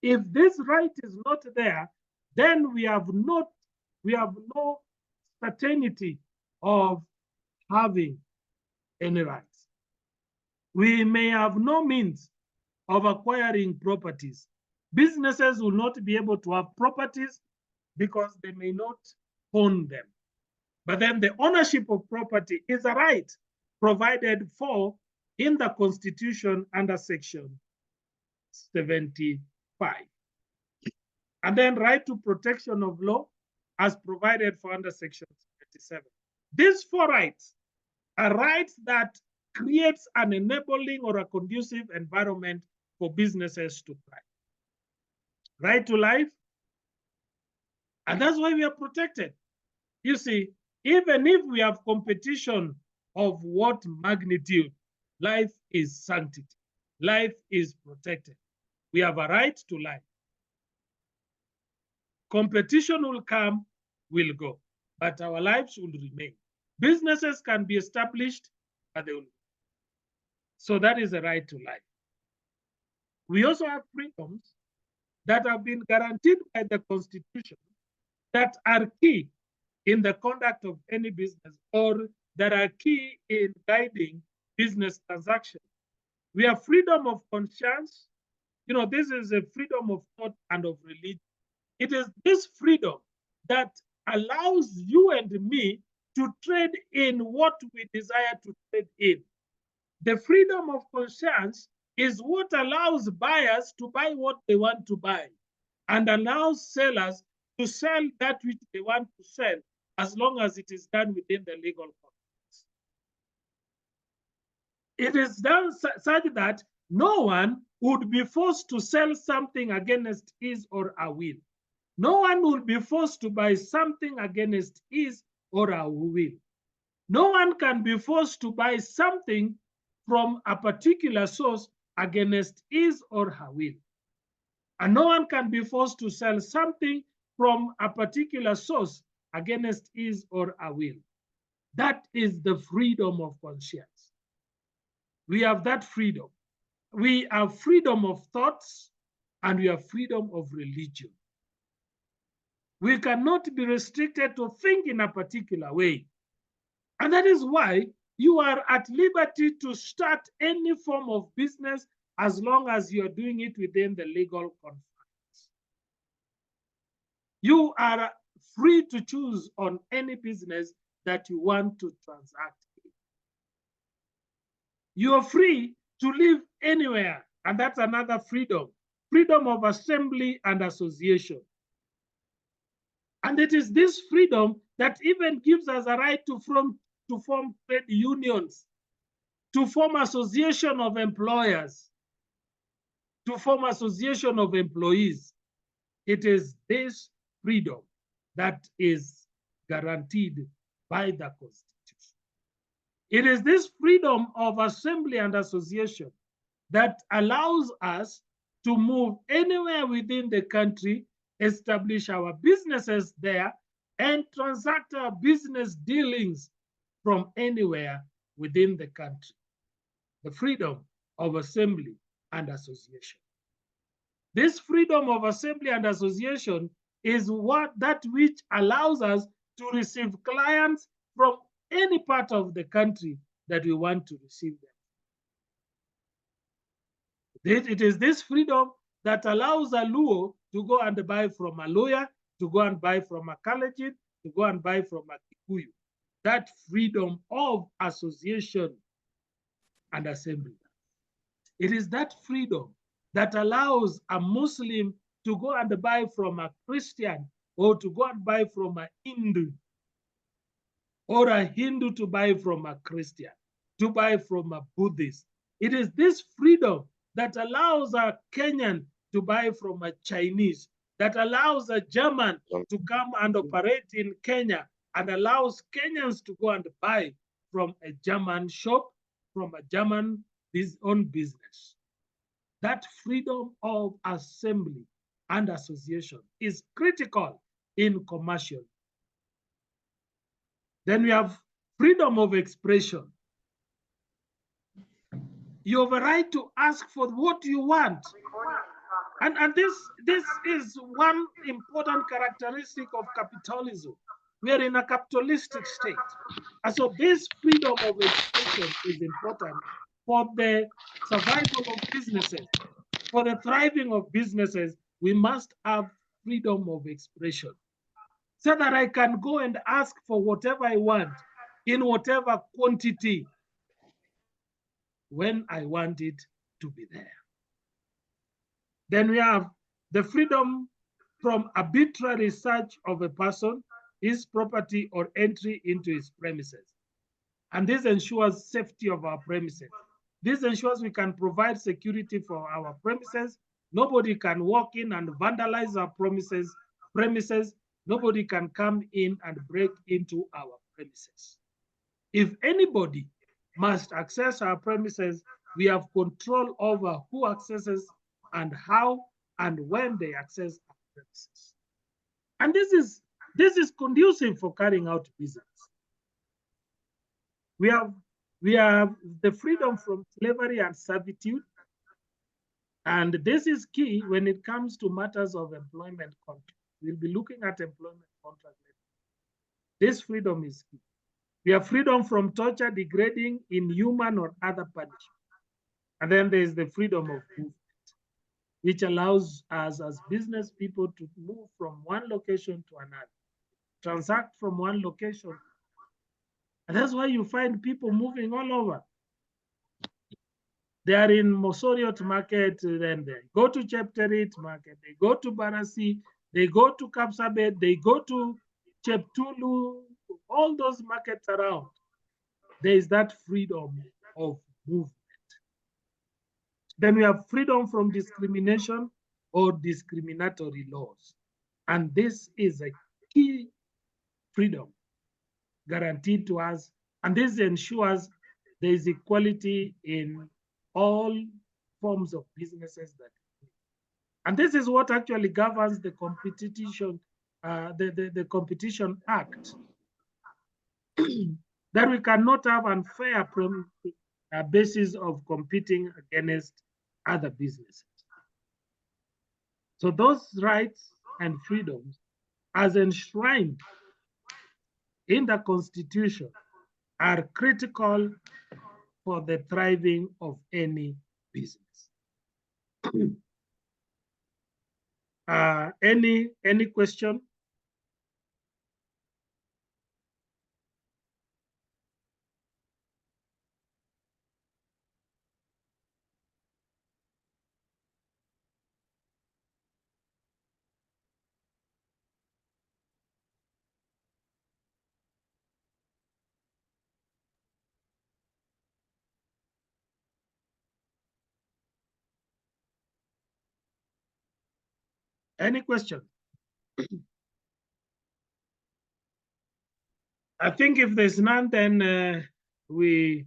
If this right is not there, then we have no certainty of having any rights. We may have no means of acquiring properties. Businesses will not be able to have properties because they may not own them. But then the ownership of property is a right provided for in the Constitution under Section 75. And then right to protection of law as provided for under Section 77. These four rights are rights that creates an enabling or a conducive environment for businesses to thrive. Right to life, and that's why we are protected. You see, even if we have competition of what magnitude, life is sanctity. Life is protected. We have a right to life. Competition will come, will go, but our lives will remain. Businesses can be established, but they will. So that is the right to life. We also have freedoms that have been guaranteed by the Constitution that are key in the conduct of any business or that are key in guiding business transactions. We have freedom of conscience. This is a freedom of thought and of religion. It is this freedom that allows you and me to trade in what we desire to trade in. The freedom of conscience is what allows buyers to buy what they want to buy and allows sellers to sell that which they want to sell as long as it is done within the legal context. It is done such that no one would be forced to sell something against his or her will. No one will be forced to buy something against his or her will. No one can be forced to buy something from a particular source against his or her will. And no one can be forced to sell something from a particular source against his or her will. That is the freedom of conscience. We have that freedom. We have freedom of thoughts and we have freedom of religion. We cannot be restricted to think in a particular way. And that is why you are at liberty to start any form of business as long as you are doing it within the legal confines. You are free to choose on any business that you want to transact in. You are free to live anywhere, and that's another freedom. Freedom of assembly and association. And it is this freedom that even gives us a right to form trade unions, to form association of employers, to form association of employees. It is this freedom that is guaranteed by the Constitution. It is this freedom of assembly and association that allows us to move anywhere within the country, establish our businesses there, and transact our business dealings from anywhere within the country. The freedom of assembly and association. This freedom of assembly and association is that which allows us to receive clients from any part of the country that we want to receive them. It is this freedom that allows a Luo to go and buy from a lawyer, to go and buy from a Kalenjin, to go and buy from a Kikuyu. That freedom of association and assembly. It is that freedom that allows a Muslim to go and buy from a Christian, or to go and buy from a Hindu, or a Hindu to buy from a Christian, to buy from a Buddhist. It is this freedom that allows a Kenyan to buy from a Chinese, that allows a German to come and operate in Kenya, and allows Kenyans to go and buy from a German shop, from a German own business. That freedom of assembly and association is critical in commercial. Then we have freedom of expression. You have a right to ask for what you want. And this is one important characteristic of capitalism. We are in a capitalistic state. And so this freedom of expression is important for the survival of businesses. For the thriving of businesses, we must have freedom of expression so that I can go and ask for whatever I want in whatever quantity when I want it to be there. Then we have the freedom from arbitrary search of a person, his property, or entry into his premises. And this ensures safety of our premises. This ensures we can provide security for our premises. Nobody can walk in and vandalize our premises. Nobody can come in and break into our premises. If anybody must access our premises, we have control over who accesses and how and when they access our premises. And this is conducive for carrying out business. We have the freedom from slavery and servitude. And this is key when it comes to matters of employment contract. We'll be looking at employment contract later. This freedom is key. We have freedom from torture, degrading, inhuman, or other punishment. And then there's the freedom of movement, which allows us as business people to move from one location to another, transact from one location. And that's why you find people moving all over. They are in Mosoriot market, then they go to Chepterit market, they go to Barasi, they go to Kapsabet, they go to Cheptulu, all those markets around. There is that freedom of movement. Then we have freedom from discrimination or discriminatory laws. And this is a key freedom guaranteed to us. And this ensures there is equality in all forms of businesses that we do. And this is what actually governs the competition, the Competition Act, that we cannot have unfair basis of competing against other businesses. So those rights and freedoms, as enshrined in the Constitution, are critical for the thriving of any business. Any question? Any question? I think if there's none, then we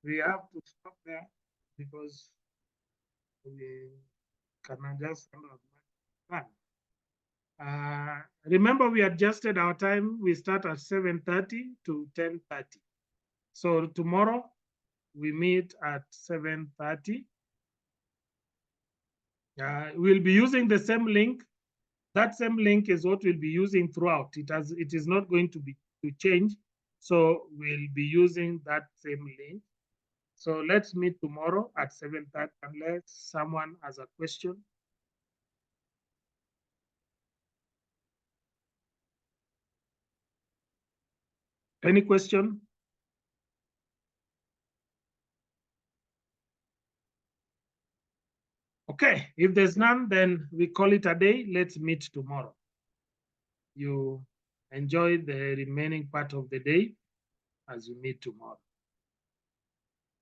have to stop there because we cannot just handle time. Remember, we adjusted our time. We start at 7:30 to 10:30. So tomorrow we meet at 7:30. We'll be using the same link. That same link is what we'll be using throughout. It is not going to change. So we'll be using that same link. So let's meet tomorrow at 7:30 unless someone has a question. Any question? Okay, if there's none, then we call it a day. Let's meet tomorrow. You enjoy the remaining part of the day as you meet tomorrow.